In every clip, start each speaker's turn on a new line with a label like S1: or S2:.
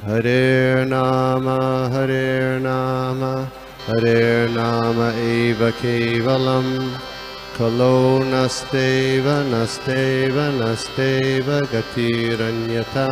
S1: Hare Nama Hare Nama eva kevalam Kalo nasteva nasteva nasteva gatiranyata.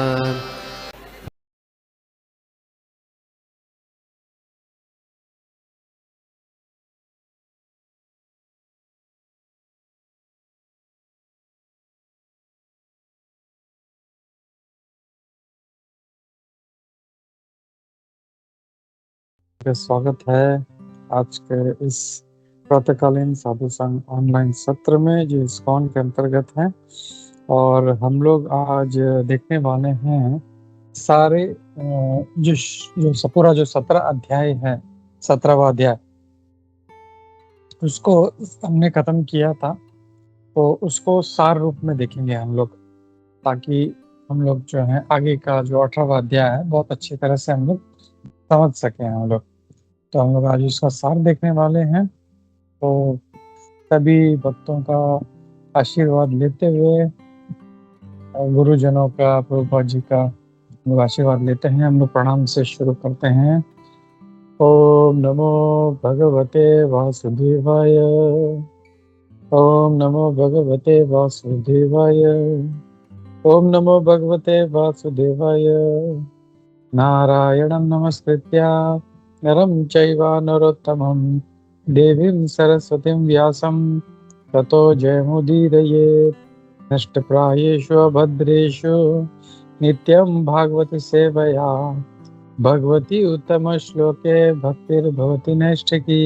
S2: स्वागत है आज के इस प्रातःकालीन साधु संघ ऑनलाइन सत्र में जो इस्कॉन के अंतर्गत है। और हम लोग आज देखने वाले हैं सारे जो पूरा जो 17 अध्याय है, 17वां अध्याय उसको हमने खत्म किया था, तो उसको सार रूप में देखेंगे हम लोग, ताकि हम लोग जो है आगे का जो 18वां अध्याय है बहुत अच्छी तरह से हम लोग समझ सकें हम लोग। तो हम लोग आज उसका सार देखने वाले हैं। तो सभी भक्तों का आशीर्वाद लेते हुए, गुरुजनों का, प्रभुपाद जी का हम लोग आशीर्वाद लेते हैं। हम लोग प्रणाम से शुरू करते हैं। ओम नमो भगवते वासुदेवाय। ओम नमो भगवते वासुदेवाय। ओम नमो भगवते वासुदेवाय। नारायणं नमस्कृत्य नरं चैव नरोत्तमं देवीं सरस्वतीं व्यासं ततो जयमुदीरयेत्। नष्टप्रायेषु अभद्रेषु नित्यं भागवत सेवया भगवती उत्तम श्लोके भक्तिर्भवति नैष्ठिकी।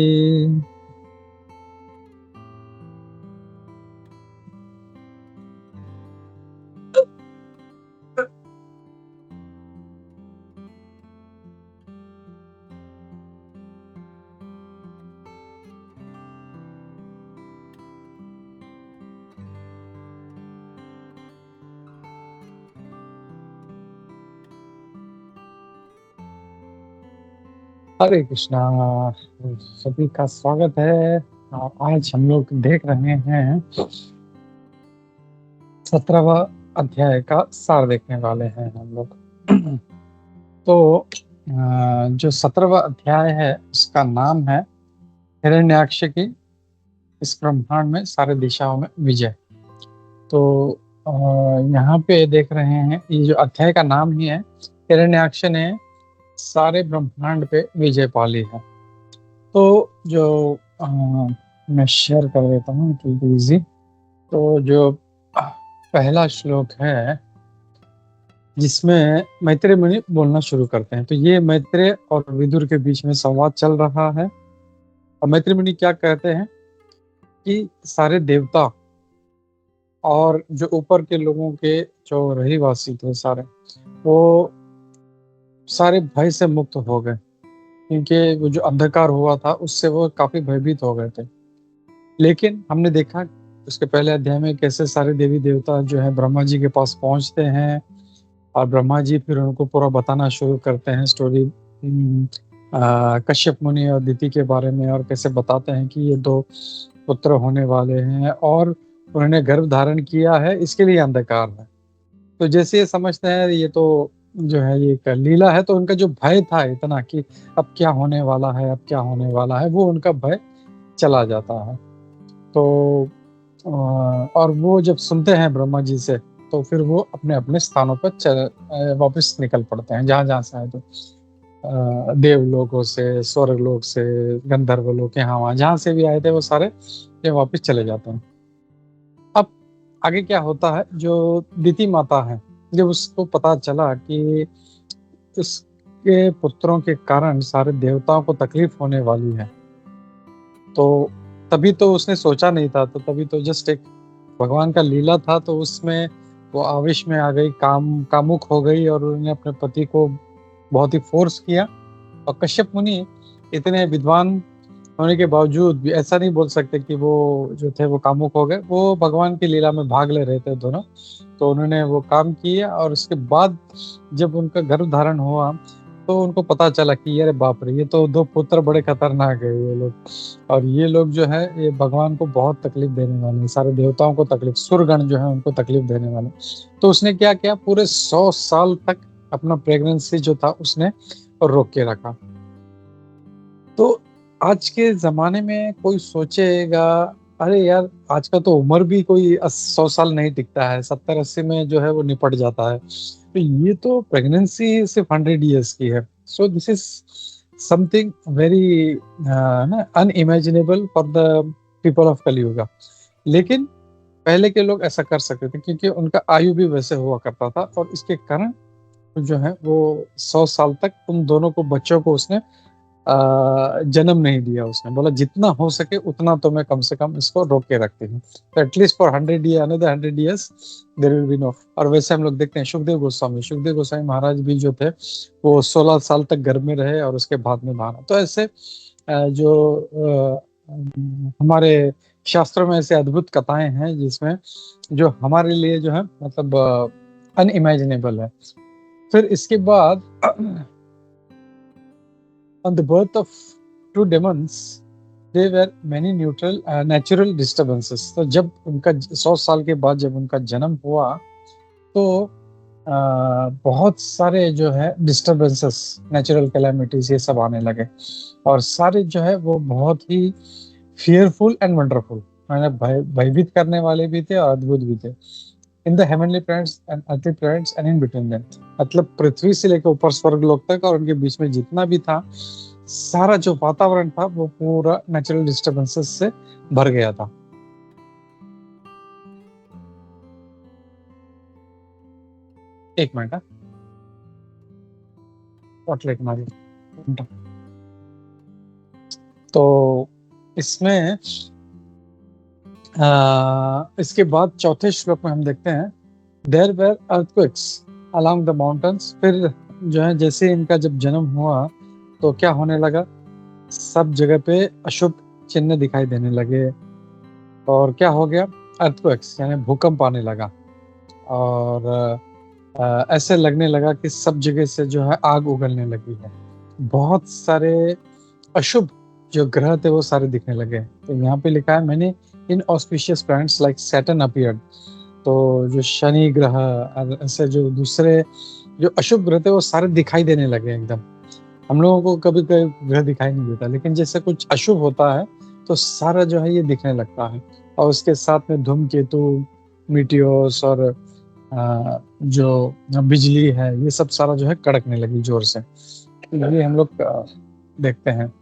S2: हरे कृष्णा, सभी का स्वागत है। आज हम लोग देख रहे हैं 17वां अध्याय का सार देखने वाले हैं हम लोग। तो जो 17वां अध्याय है उसका नाम है हिरण्याक्ष की इस ब्रह्मांड में सारे दिशाओं में विजय। तो यहाँ पे देख रहे हैं ये जो अध्याय का नाम ही है, हिरण्याक्ष ने सारे ब्रह्मांड पे विजय पा ली है। तो जो मैं शेयर कर देता हूँ इजी। तो जो पहला श्लोक है जिसमें मैत्रेय मुनि बोलना शुरू करते हैं। तो ये मैत्रेय और विदुर के बीच में संवाद चल रहा है। और मैत्रेय मुनि क्या कहते हैं कि सारे देवता और जो ऊपर के लोगों के जो रहीवासी थे सारे, वो सारे भय से मुक्त हो गए, क्योंकि वो जो अंधकार हुआ था उससे वो काफी भयभीत हो गए थे। लेकिन हमने देखा उसके पहले अध्याय में कैसे सारे देवी देवता जो है ब्रह्मा जी के पास पहुंचते हैं और ब्रह्मा जी फिर उनको पूरा बताना शुरू करते हैं स्टोरी कश्यप मुनि और दिति के बारे में, और कैसे बताते हैं कि ये 2 पुत्र होने वाले हैं और उन्होंने गर्भ धारण किया है, इसके लिए अंधकार है। तो जैसे ये समझते हैं ये तो जो है ये एक लीला है, तो उनका जो भय था इतना कि अब क्या होने वाला है, अब क्या होने वाला है, वो उनका भय चला जाता है। तो और वो जब सुनते हैं ब्रह्मा जी से तो फिर वो अपने अपने स्थानों पर वापस निकल पड़ते हैं, जहाँ से आए। तो देवलोकों से, स्वर्गलोक से, गंधर्व लोक, यहाँ वहाँ जहाँ से भी आए थे वो सारे ये वापस चले जाते हैं। अब आगे क्या होता है, जो दिति माता है जब उसको पता चला कि उसके पुत्रों के कारण सारे देवताओं को तकलीफ होने वाली है, तो तभी तो उसने सोचा नहीं था, तो तभी तो जस्ट एक भगवान का लीला था, तो उसमें वो आवेश में आ गई, कामुक हो गई और उन्होंने अपने पति को बहुत ही फोर्स किया। और कश्यप मुनि इतने विद्वान होने के बावजूद भी ऐसा नहीं बोल सकते कि वो जो थे वो कामुक हो गए, वो भगवान की लीला में भाग ले रहे थे दोनों। तो उन्होंने वो काम किया और उसके बाद जब उनका गर्भ धारण हुआ तो उनको पता चला कि अरे बाप रे, ये तो 2 पुत्र बड़े खतरनाक है ये लोग, और ये लोग जो है ये भगवान को बहुत तकलीफ देने वाले हैं, सारे देवताओं को तकलीफ, सुरगण जो है उनको तकलीफ देने वाले। तो उसने क्या किया, पूरे 100 साल तक अपना प्रेगनेंसी जो था उसने रोक के रखा। तो आज के ज़माने में कोई सोचेगा, अरे यार आज का तो उम्र भी कोई 100 साल नहीं टिकता है, 70-80 में जो है वो निपट जाता है। तो ये तो प्रेगनेंसी सिर्फ 100 ईयर्स की है। So this is something very ना unimaginable for the people of Kaliyuga. लेकिन पहले के लोग ऐसा कर सकते थे क्योंकि उनका आयु भी वैसे हुआ करता था, और इसके कारण जो है वो 100 साल तक तुम दोनों को, बच्चों को उसने जन्म नहीं दिया। उसने बोला जितना हो सके उतना तो मैं कम से कम इसको रोक के रखती हूँ। तो at least for 100 year, another 100 years there will be no. और वैसे हम लोग देखते हैं सुखदेव गोस्वामी महाराज भी जो थे वो 16 साल तक घर में रहे और उसके बाद में बाहर। तो ऐसे जो हमारे शास्त्रों में ऐसे अद्भुत कथाएं हैं जिसमें जो हमारे लिए जो है मतलब अनइमेजिनेबल है। फिर इसके बाद on the birth of two demons there were many natural disturbances। तो जब उनका 100 साल के बाद जब उनका जन्म हुआ तो बहुत सारे जो है डिस्टर्बेंसेस, नेचुरल कैलेमिटीज ये सब आने लगे, और सारे जो है वो बहुत ही फियरफुल एंड वंडरफुल, मैंने भयभीत करने वाले भी थे और अद्भुत भी थे। In the heavenly planets and earthly planets and in between them, मतलब पृथ्वी से लेकर ऊपर स्वर्ग लोक तक और उनके बीच में जितना भी था, सारा जो वातावरण था वो पूरा नेचुरल डिस्टर्बेंसेस से भर गया था। एक मिनट, तो इसमें इसके बाद चौथे श्लोक में हम देखते हैं there were earthquakes along the mountains. फिर जो है जैसे इनका जब जन्म हुआ तो क्या होने लगा, सब जगह पे अशुभ चिन्ह दिखाई देने लगे, और क्या हो गया, अर्थक्वेक्स यानी भूकंप आने लगा, और ऐसे लगने लगा कि सब जगह से जो है आग उगलने लगी है। बहुत सारे अशुभ जो ग्रह थे वो सारे दिखने लगे। तो यहाँ पे लिखा है मैंने inauspicious planets like Saturn appeared. तो जो शनि ग्रह, ऐसे जो दूसरे जो अशुभ ग्रह थे वो सारे दिखाई देने लगे एकदम। हम लोगों को कभी कभी ग्रह दिखाई नहीं देता, लेकिन जैसे कुछ अशुभ होता है तो सारा जो है ये दिखने लगता है। और उसके साथ में धूमकेतु, मीटियोर्स और जो बिजली है ये सब सारा जो है कड़कने लगी जोर से। ये हम लोग देखते हैं।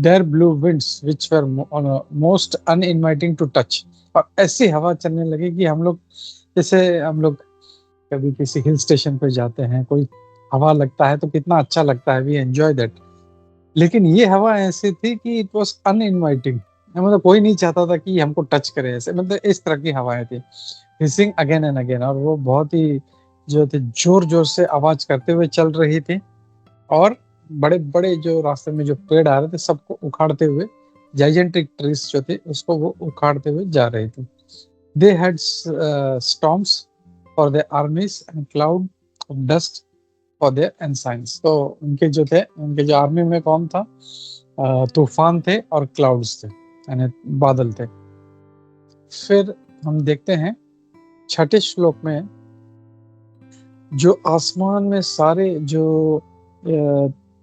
S2: There blew winds which were most uninviting to touch। और ऐसी हवा चलने लगी कि हम लोग, जैसे हम लोग कभी किसी हिल स्टेशन पे जाते हैं, कोई हवा लगता है तो कितना अच्छा लगता है, वी एंजॉय दैट। लेकिन ये हवा ऐसी थी कि इट वाज अनइनवाइटिंग, मतलब कोई नहीं चाहता था कि हमको टच करे, ऐसे मतलब इस तरह की हवाएं थी, हिसिंग अगेन एंड अगेन। और वो बहुत ही जो थे जोर जोर से आवाज करते हुए चल रही थी, और बड़े बड़े जो रास्ते में जो पेड़ आ रहे थे सबको उखाड़ते हुए, जाइजेंटिक ट्रीज जो थे उसको वो उखाड़ते हुए जा रही थी। They had storms for their armies and cloud of dust for their ancients. तो उनके जो थे, उनके जो आर्मी में कौन था, तूफान थे और क्लाउड्स थे, यानी बादल थे। फिर हम देखते हैं छठे श्लोक में जो आसमान में सारे जो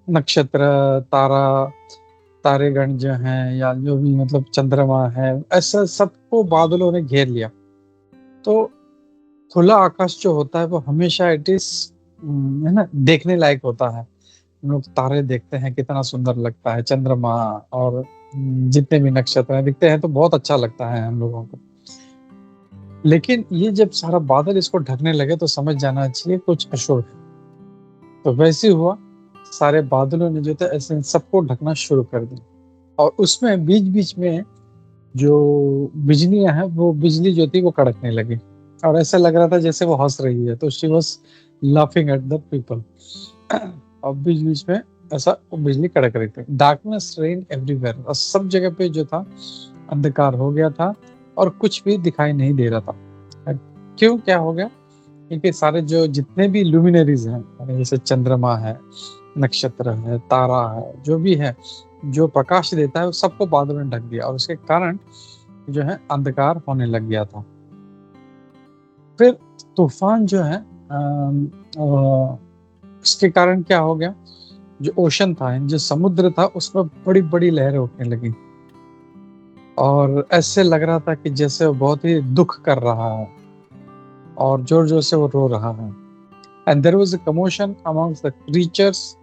S2: नक्षत्र, तारेगण जो हैं या जो भी मतलब चंद्रमा है, ऐसा सबको बादलों ने घेर लिया। तो खुला आकाश जो होता है वो हमेशा इट इज है ना, देखने लायक होता है। हम लोग तारे देखते हैं कितना सुंदर लगता है, चंद्रमा और जितने भी नक्षत्र दिखते हैं तो बहुत अच्छा लगता है हम लोगों को। लेकिन ये जब सारा बादल इसको ढकने लगे तो समझ जाना चाहिए कुछ अशुभ है। तो वैसे हुआ, सारे बादलों ने जो थे ऐसे सबको ढकना शुरू कर दिया, और उसमें बीच बीच में जो बिजलियां हैं वो बिजली जो थी वो कड़कने लगी, और ऐसा लग रहा था जैसे वो हंस रही है। तो she was laughing at the people. और बीच बीच में ऐसा बिजली कड़क रही थी। डार्कनेस रेन एवरीवेयर, और सब जगह पे जो था अंधकार हो गया था और कुछ भी दिखाई नहीं दे रहा था। क्यों, क्या हो गया, क्योंकि सारे जो जितने भी लुमिनरीज हैं, जैसे चंद्रमा है, नक्षत्र है, तारा है, जो भी है जो प्रकाश देता है वो सबको बादलों ने ढक दिया, और उसके कारण जो है अंधकार होने लग गया था। फिर तूफान जो है उसके कारण क्या हो गया, जो ओशन था, जो समुद्र था, उसमें बड़ी बड़ी लहरें उठने लगी और ऐसे लग रहा था कि जैसे वो बहुत ही दुख कर रहा है और जोर जोर से वो रो रहा है। And there was a commotion amongst the creatures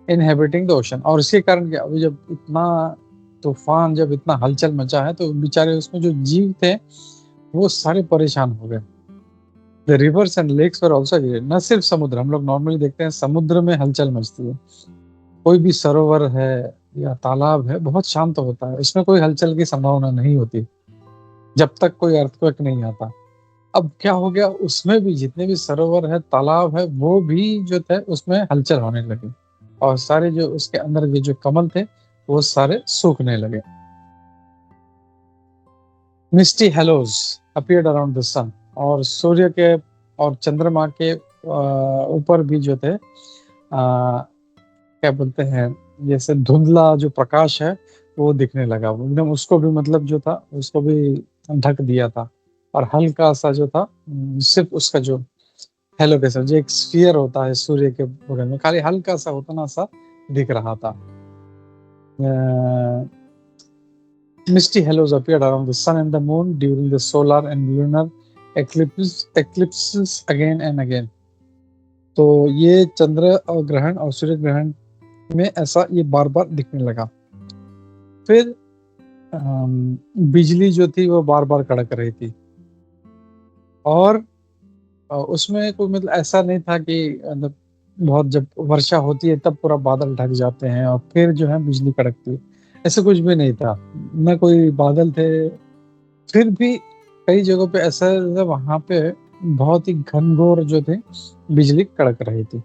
S2: inhabiting the ocean. और इसके कारण क्या, अभी जब इतना तूफान, जब इतना हलचल मचा है, तो बेचारे उसमें जो जीव थे वो सारे परेशान हो गए। The rivers and lakes were also, न सिर्फ समुद्र, हम लोग नॉर्मली देखते हैं समुद्र में हलचल मचती है, कोई भी सरोवर है या तालाब है बहुत शांत होता है, इसमें कोई हलचल की संभावना नहीं होती जब तक कोई अर्थक्वेक नहीं आता। अब क्या हो गया, उसमें भी जितने भी सरोवर है, तालाब है, वो भी जो थे उसमें हलचल होने लगी और सारे जो उसके अंदर के जो कमल थे वो सारे सूखने लगे। मिस्टी हेलोज अपीयर्ड अराउंड द सन, और सूर्य के और चंद्रमा के ऊपर भी जो थे क्या बोलते हैं, जैसे धुंधला जो प्रकाश है वो दिखने लगा, वो एकदम उसको भी मतलब जो था उसको भी ढक दिया था। और हल्का सा जो था सिर्फ उसका जो हेलो के सर जो एक स्फीयर होता है सूर्य के बगल में, खाली हल्का सा उतना सा दिख रहा था। Misty halos appeared around the sun and the moon during the solar and lunar eclipses again and again. तो ये चंद्र ग्रहण और सूर्य ग्रहण में ऐसा ये बार बार दिखने लगा। फिर बिजली जो थी वो बार बार कड़क रही थी और उसमें कोई मतलब ऐसा नहीं था कि मतलब बहुत जब वर्षा होती है तब पूरा बादल ढक जाते हैं और फिर जो है बिजली कड़कती है, ऐसा कुछ भी नहीं था, न कोई बादल थे। फिर भी कई जगहों पे ऐसा वहां पे बहुत ही घनघोर जो थे बिजली कड़क रही थी।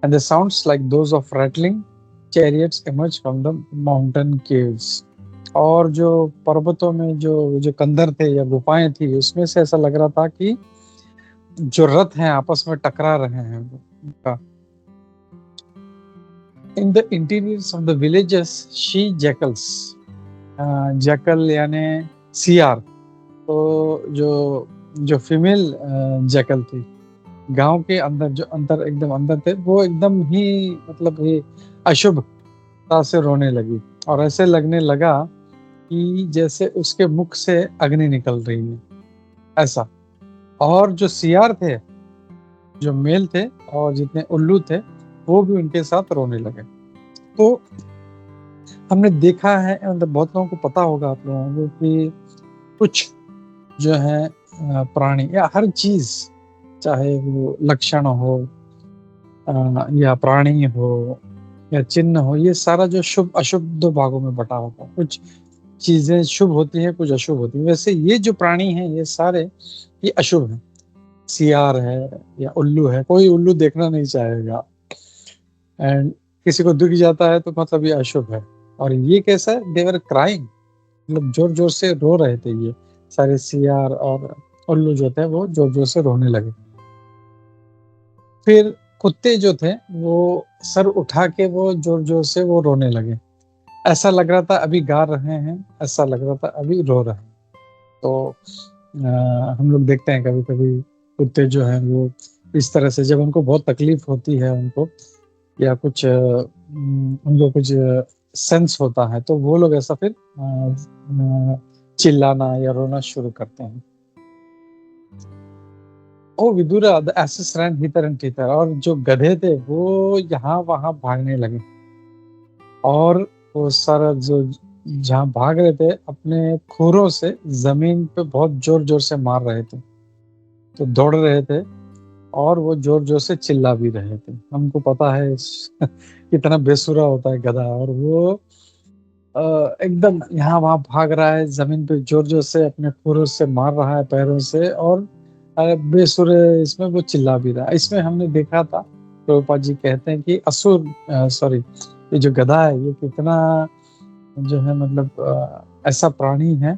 S2: And the sounds like those of rattling chariots emerge from the mountain caves. और जो पर्वतों में जो कंदर थे या गुफाएं थी, उसमें से ऐसा लग रहा था कि जो रथ हैं आपस में टकरा रहे हैं। In the interiors of the villages she jackals, jackal यानी सियार, तो जो फीमेल जैकल थी गांव के अंदर, जो अंदर एकदम अंदर थे, वो एकदम ही मतलब ही अशुभता से रोने लगी और ऐसे लगने लगा कि जैसे उसके मुख से अग्नि निकल रही है ऐसा। और जो सियार थे, जो मेल थे और जितने उल्लू थे, वो भी उनके साथ रोने लगे। तो हमने देखा है, मतलब बहुत लोगों को पता होगा आप लोगों को कि कुछ जो है प्राणी या हर चीज, चाहे वो लक्षण हो या प्राणी हो या चिन्ह हो, ये सारा जो शुभ अशुभ दो भागों में बटा होता है। कुछ चीजें शुभ होती हैं, कुछ अशुभ होती हैं। वैसे ये जो प्राणी हैं ये सारे ये अशुभ हैं। सियार है या उल्लू है, कोई उल्लू देखना नहीं चाहेगा, एंड किसी को दिख जाता है तो मतलब ये अशुभ है। और ये कैसा है, देवर क्राइंग, मतलब जोर जोर से रो रहे थे ये सारे सियार और उल्लू जो थे वो जोर जोर से रोने लगे। फिर कुत्ते जो थे वो सर उठा के वो जोर जोर से वो रोने लगे, ऐसा लग रहा था अभी गा रहे हैं, ऐसा लग रहा था अभी रो रहे हैं। तो हम लोग देखते हैं कभी कभी कुत्ते जो हैं वो इस तरह से, जब उनको बहुत तकलीफ होती है उनको या कुछ उनको कुछ सेंस होता है, तो वो लोग ऐसा फिर चिल्लाना या रोना शुरू करते हैं। O Vidura, the asses ran hither and thither, और जो गधे थे वो यहाँ वहां भागने लगे और वो सारा जो जहाँ भाग रहे थे अपने खुरों से जमीन पे बहुत जोर जोर से मार रहे थे, तो दौड़ रहे थे और वो जोर जोर से चिल्ला भी रहे थे। हमको पता है कितना बेसुरा होता है गधा, और वो एकदम यहाँ वहां भाग रहा है, जमीन पे जोर जोर से अपने खुरों से मार रहा है पैरों से, और बेसुरे इसमें वो चिल्ला भी रहा है। इसमें हमने देखा था, प्रभुपाद जी कहते हैं कि असुर सॉरी ये जो गधा है ये कितना जो है मतलब ऐसा प्राणी है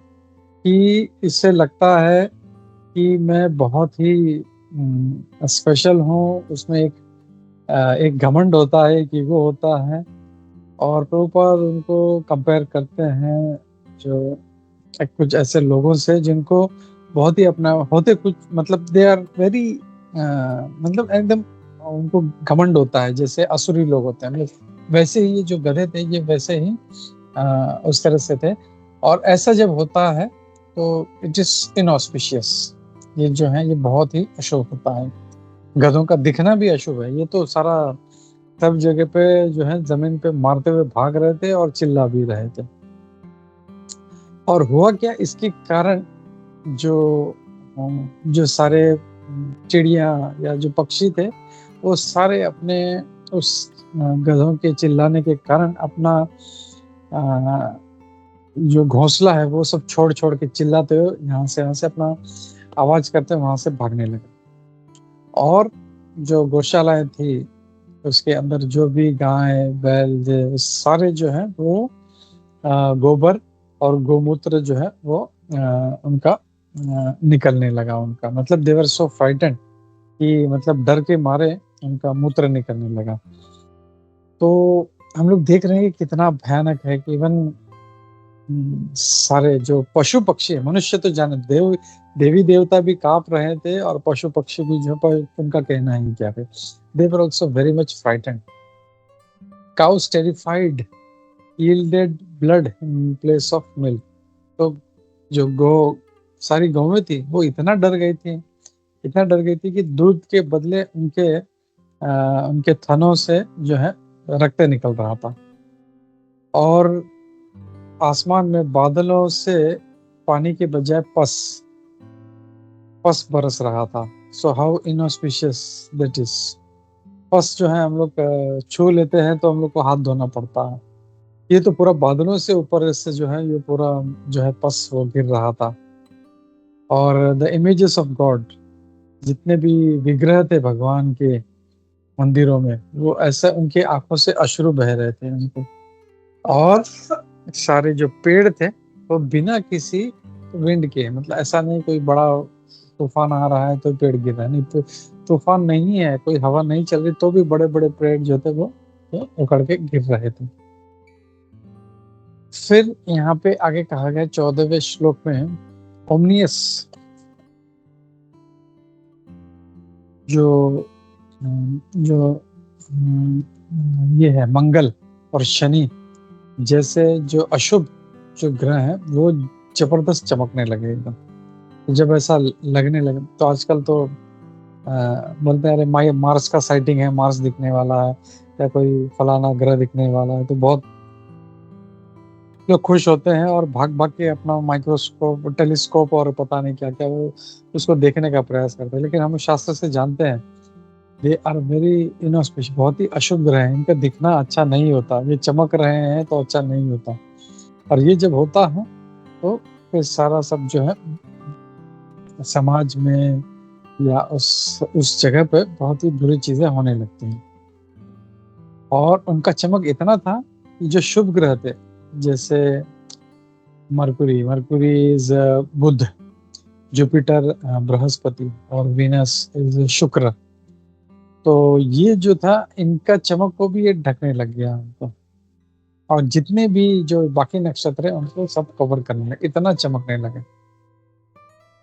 S2: कि इससे लगता है कि मैं बहुत ही स्पेशल हूँ। उसमें एक घमंड होता है, एक ईगो होता है, और प्रभुपाद उनको कंपेयर करते हैं जो कुछ ऐसे लोगों से जिनको बहुत ही अपना होते, कुछ मतलब दे आर वेरी मतलब एकदम उनको घमंड होता है जैसे असुरी लोग होते हैं, मतलब वैसे ही ये जो गधे थे ये वैसे ही उस तरह से थे। और ऐसा जब होता है तो इट इज इनऑस्पिशियस, ये जो है ये बहुत ही अशुभ होता है। गधों का दिखना भी अशुभ है। ये तो सारा सब जगह पे जो है जमीन पे मारते हुए भाग रहे थे और चिल्ला भी रहे थे। और हुआ क्या, इसके कारण जो जो सारे चिड़िया या जो पक्षी थे वो सारे अपने उस गधों के चिल्लाने के कारण अपना अ, जो घोंसला है वो सब छोड़ छोड़ के चिल्लाते हुए यहाँ से अपना आवाज करते वहां से भागने लगे। और जो गौशालाएं थी उसके अंदर जो भी गाय बैल सारे जो है वो गोबर और गोमूत्र जो है वो उनका निकलने लगा उनका, मतलब देवर सो फ्राइटेंड कि मतलब डर के मारे उनका मूत्र निकलने लगा। तो हम लोग देख रहे हैं कि कितना भयानक है कि इवन सारे जो पशु पक्षी है, मनुष्य तो जाने देवी देवता भी कांप रहे थे और पशु पक्षी भी जो पर उनका कहना ही क्या है, they were also very much frightened. Cows terrified yielded blood in place of milk। तो जो सारी गौवें थी वो इतना डर गई थी, इतना डर गई थी कि दूध के बदले उनके थनों से जो है रक्त निकल रहा था। और आसमान में बादलों से पानी के बजाय पस बरस रहा था। So how inauspicious that is. पस जो है हम लोग छू लेते हैं तो हम लोग को हाथ धोना पड़ता है, ये तो पूरा बादलों से ऊपर से जो है ये पूरा जो है पस वो गिर रहा था। और द इमेजेस ऑफ गॉड, जितने भी विग्रह थे भगवान के मंदिरों में, वो ऐसा उनके आंखों से अश्रु बह रहे थे उनको। और सारे जो पेड़ थे वो बिना किसी विंड के, मतलब ऐसा नहीं कोई बड़ा तूफान आ रहा है तो पेड़ गिर रहा है, नहीं तो तूफान नहीं है, कोई हवा नहीं चल रही तो भी बड़े बड़े पेड़ जो थे वो उखड़ के गिर रहे थे। फिर यहाँ पे आगे कहा गया 14वें श्लोक में, ओमनियस जो जो ये है मंगल और शनि जैसे जो अशुभ जो ग्रह है वो जबरदस्त चमकने लगे एकदम। जब ऐसा लगने लगे तो आजकल तो बोलते हैं अरे मार्स का साइटिंग है, मार्स दिखने वाला है या कोई फलाना ग्रह दिखने वाला है, तो बहुत लोग खुश होते हैं और भाग भाग के अपना माइक्रोस्कोप टेलीस्कोप और पता नहीं क्या क्या वो उसको देखने का प्रयास करते हैं। लेकिन हम शास्त्र से जानते हैं दे आर वेरी इनऑस्पिशियस, बहुत ही अशुभ ग्रह हैं, इनका दिखना अच्छा नहीं होता, ये चमक रहे हैं तो अच्छा नहीं होता। और ये जब होता है तो फिर सारा सब जो है समाज में या उस जगह पे बहुत ही बुरी चीजें होने लगती हैं। और उनका चमक इतना था कि जो शुभ ग्रह थे जैसे Mercury is Budh, Jupiter Brihaspati और वीनस इज शुक्र, तो ये जो था इनका चमक को भी ये ढकने लग गया उनको। और जितने भी जो बाकी नक्षत्र है उनको सब कवर करने लगे, इतना चमकने लगे।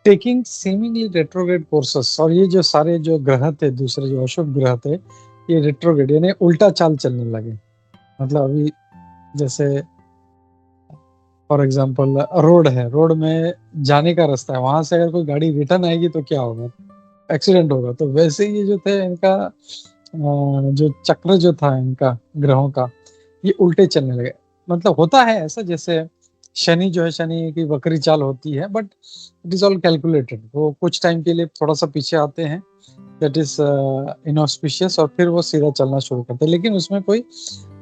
S2: टेकिंग सेमिंगली रेट्रोग्रेड कोर्सेस, और ये जो सारे जो ग्रह थे दूसरे जो अशुभ ग्रह थे ये रेट्रोग्रेड यानी उल्टा चाल चलने लगे। मतलब अभी जैसे फॉर एग्जांपल रोड है, रोड में जाने का रास्ता है, वहां से अगर कोई गाड़ी रिटर्न आएगी तो क्या होगा, एक्सीडेंट होगा। तो वैसे ये जो थे इनका जो चक्र जो था इनका ग्रहों का ये उल्टे चलने लगे। मतलब होता है ऐसा जैसे शनि जो है, शनि की वक्री चाल होती है but it is all calculated, वो कुछ टाइम के लिए थोड़ा सा पीछे आते हैं दैट इज इनऑस्पिशियस और फिर वो सीधा चलना शुरू करते हैं, लेकिन उसमें कोई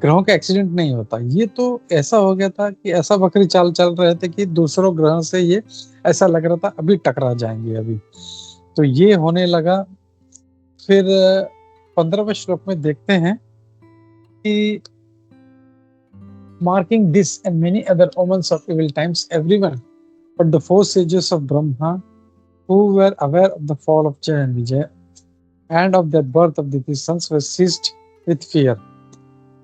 S2: ग्रहों का एक्सीडेंट नहीं होता। ये तो ऐसा हो गया था कि ऐसा वक्री चाल चल रहे थे कि दूसरों ग्रह से ये ऐसा लग रहा था अभी टकरा जाएंगे अभी, तो ये होने लगा। फिर 15वें श्लोक में देखते हैं कि marking this and many other omens of evil times, everyone but the four sages of Brahma who were aware of the fall of Jaya and Vijay and of the birth of the three sons were seized with fear।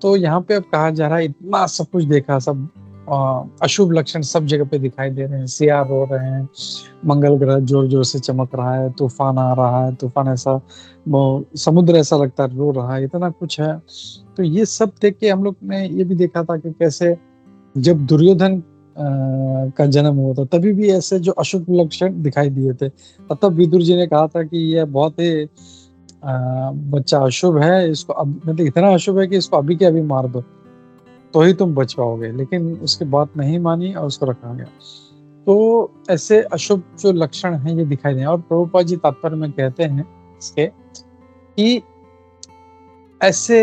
S2: तो यहाँ पे अब कहा जा रहा है इतना सब कुछ देखा, सब अशुभ लक्षण सब जगह पे दिखाई दे रहे हैं। सियार रो रहे हैं, मंगल ग्रह जोर जोर से चमक रहा है, तूफान आ रहा है, तूफान ऐसा वो समुद्र ऐसा लगता है रो रहा है, इतना कुछ है। तो ये सब देख के हम लोग ने ये भी देखा था कि कैसे जब दुर्योधन का जन्म हुआ था तभी भी ऐसे जो अशुभ लक्षण दिखाई दिए थे। तब विदुर जी ने कहा था कि यह बहुत ही बच्चा अशुभ है, इसको अब मतलब इतना अशुभ है कि इसको अभी के अभी मार दो तो ही तुम बच पाओगे। लेकिन उसकी बात नहीं मानी और उसको रखा गया। तो ऐसे अशुभ जो लक्षण हैं ये दिखाई दे। और प्रभुपाद जी तात्पर्य में कहते हैं इसके कि ऐसे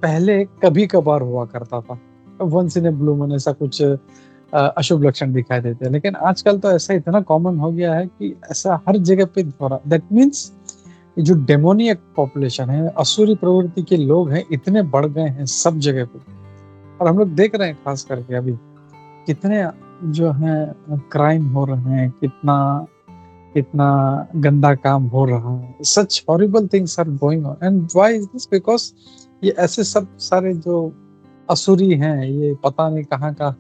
S2: पहले कभी कभार हुआ करता था, once in a blue moon ऐसा कुछ अशुभ लक्षण दिखाई देते हैं। लेकिन आजकल तो ऐसा इतना कॉमन हो गया है कि ऐसा हर जगह पे हो रहा। दैट मीन्स जो डेमोनियक पॉपुलेशन है, असुरी प्रवृत्ति के लोग हैं, इतने बढ़ गए हैं सब जगह पे। और हम लोग देख रहे हैं खास करके अभी कितने जो है क्राइम हो रहे हैं, कितना कितना गंदा काम हो रहा है। Such horrible things are going on. And why is this? Because ये ऐसे सब सारे जो असुरी हैं, ये पता नहीं कहाँ का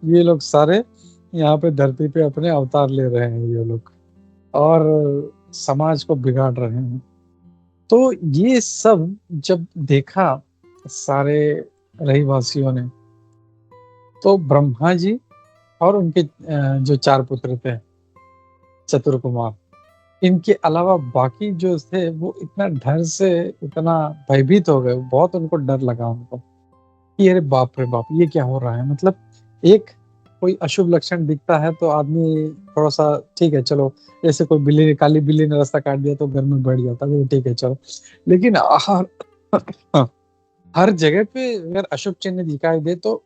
S2: ये लोग सारे यहाँ पे धरती पे अपने अवतार ले रहे हैं ये लोग, और समाज को बिगाड़ रहे हैं। तो ये सब जब देखा सारे रहीवासियों ने, तो ब्रह्मा जी और उनके जो 4 पुत्र थे चतुर कुमार, इनके अलावा बाकी जो थे वो इतना डर से इतना भयभीत हो गए, बहुत उनको डर लगा उनको कि अरे बाप रे बाप ये क्या हो रहा है। मतलब एक कोई अशुभ लक्षण दिखता है तो आदमी थोड़ा सा ठीक है चलो, जैसे कोई बिल्ली, काली बिल्ली ने रास्ता काट दिया तो घर में बैठ जाता है, ठीक है चलो। लेकिन हर जगह पे अगर अशुभ चिन्ह दिखाई दे तो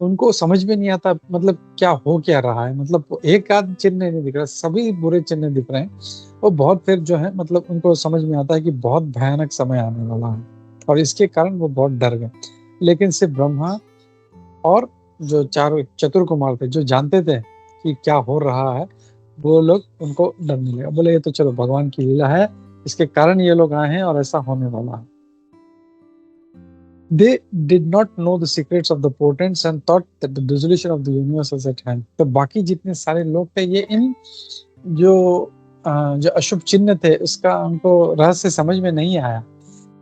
S2: उनको समझ में नहीं आता मतलब क्या हो क्या रहा है। मतलब एक आध चिन्ह नहीं दिख रहा, सभी बुरे चिन्ह दिख रहे हैं। वो बहुत फिर जो है मतलब उनको समझ में आता है कि बहुत भयानक समय आने वाला है, और इसके कारण वो बहुत डर गए। लेकिन सिर्फ ब्रह्मा और जो 4 चतुर कुमार थे जो जानते थे कि क्या हो रहा है, वो लोग उनको डर नहीं लगा। बोले ये तो चलो भगवान की लीला है, इसके कारण ये लोग आए हैं और ऐसा होने वाला है। They did not know the secrets of the portents and thought that the dissolution of the universe was at hand. तो बाकी जितने सारे लोग थे ये इन जो जो अशुभ चिन्ह थे उसका उनको रहस्य समझ में नहीं आया।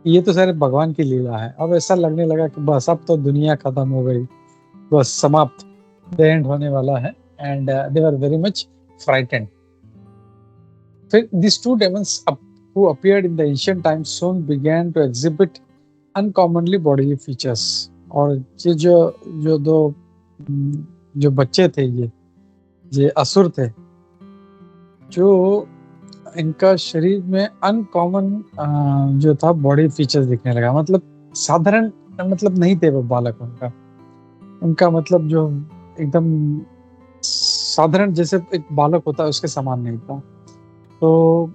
S2: ये तो सारे भगवान की लीला है। अब ऐसा लगने लगा कि बस अब तो दुनिया खत्म हो गई, बस समाप्त, द एंड होने वाला है। And they were very much frightened. फिर these 2 demons who appeared in the ancient times soon began to exhibit uncommonly body features. और ये जो 2 जो बच्चे थे, ये असुर थे, जो इनका शरीर में अनकॉमन जो था बॉडी फीचर्स दिखने लगा। मतलब साधारण मतलब नहीं थे वो बालक, उनका मतलब जो एकदम साधारण जैसे एक बालक होता है उसके समान नहीं था। तो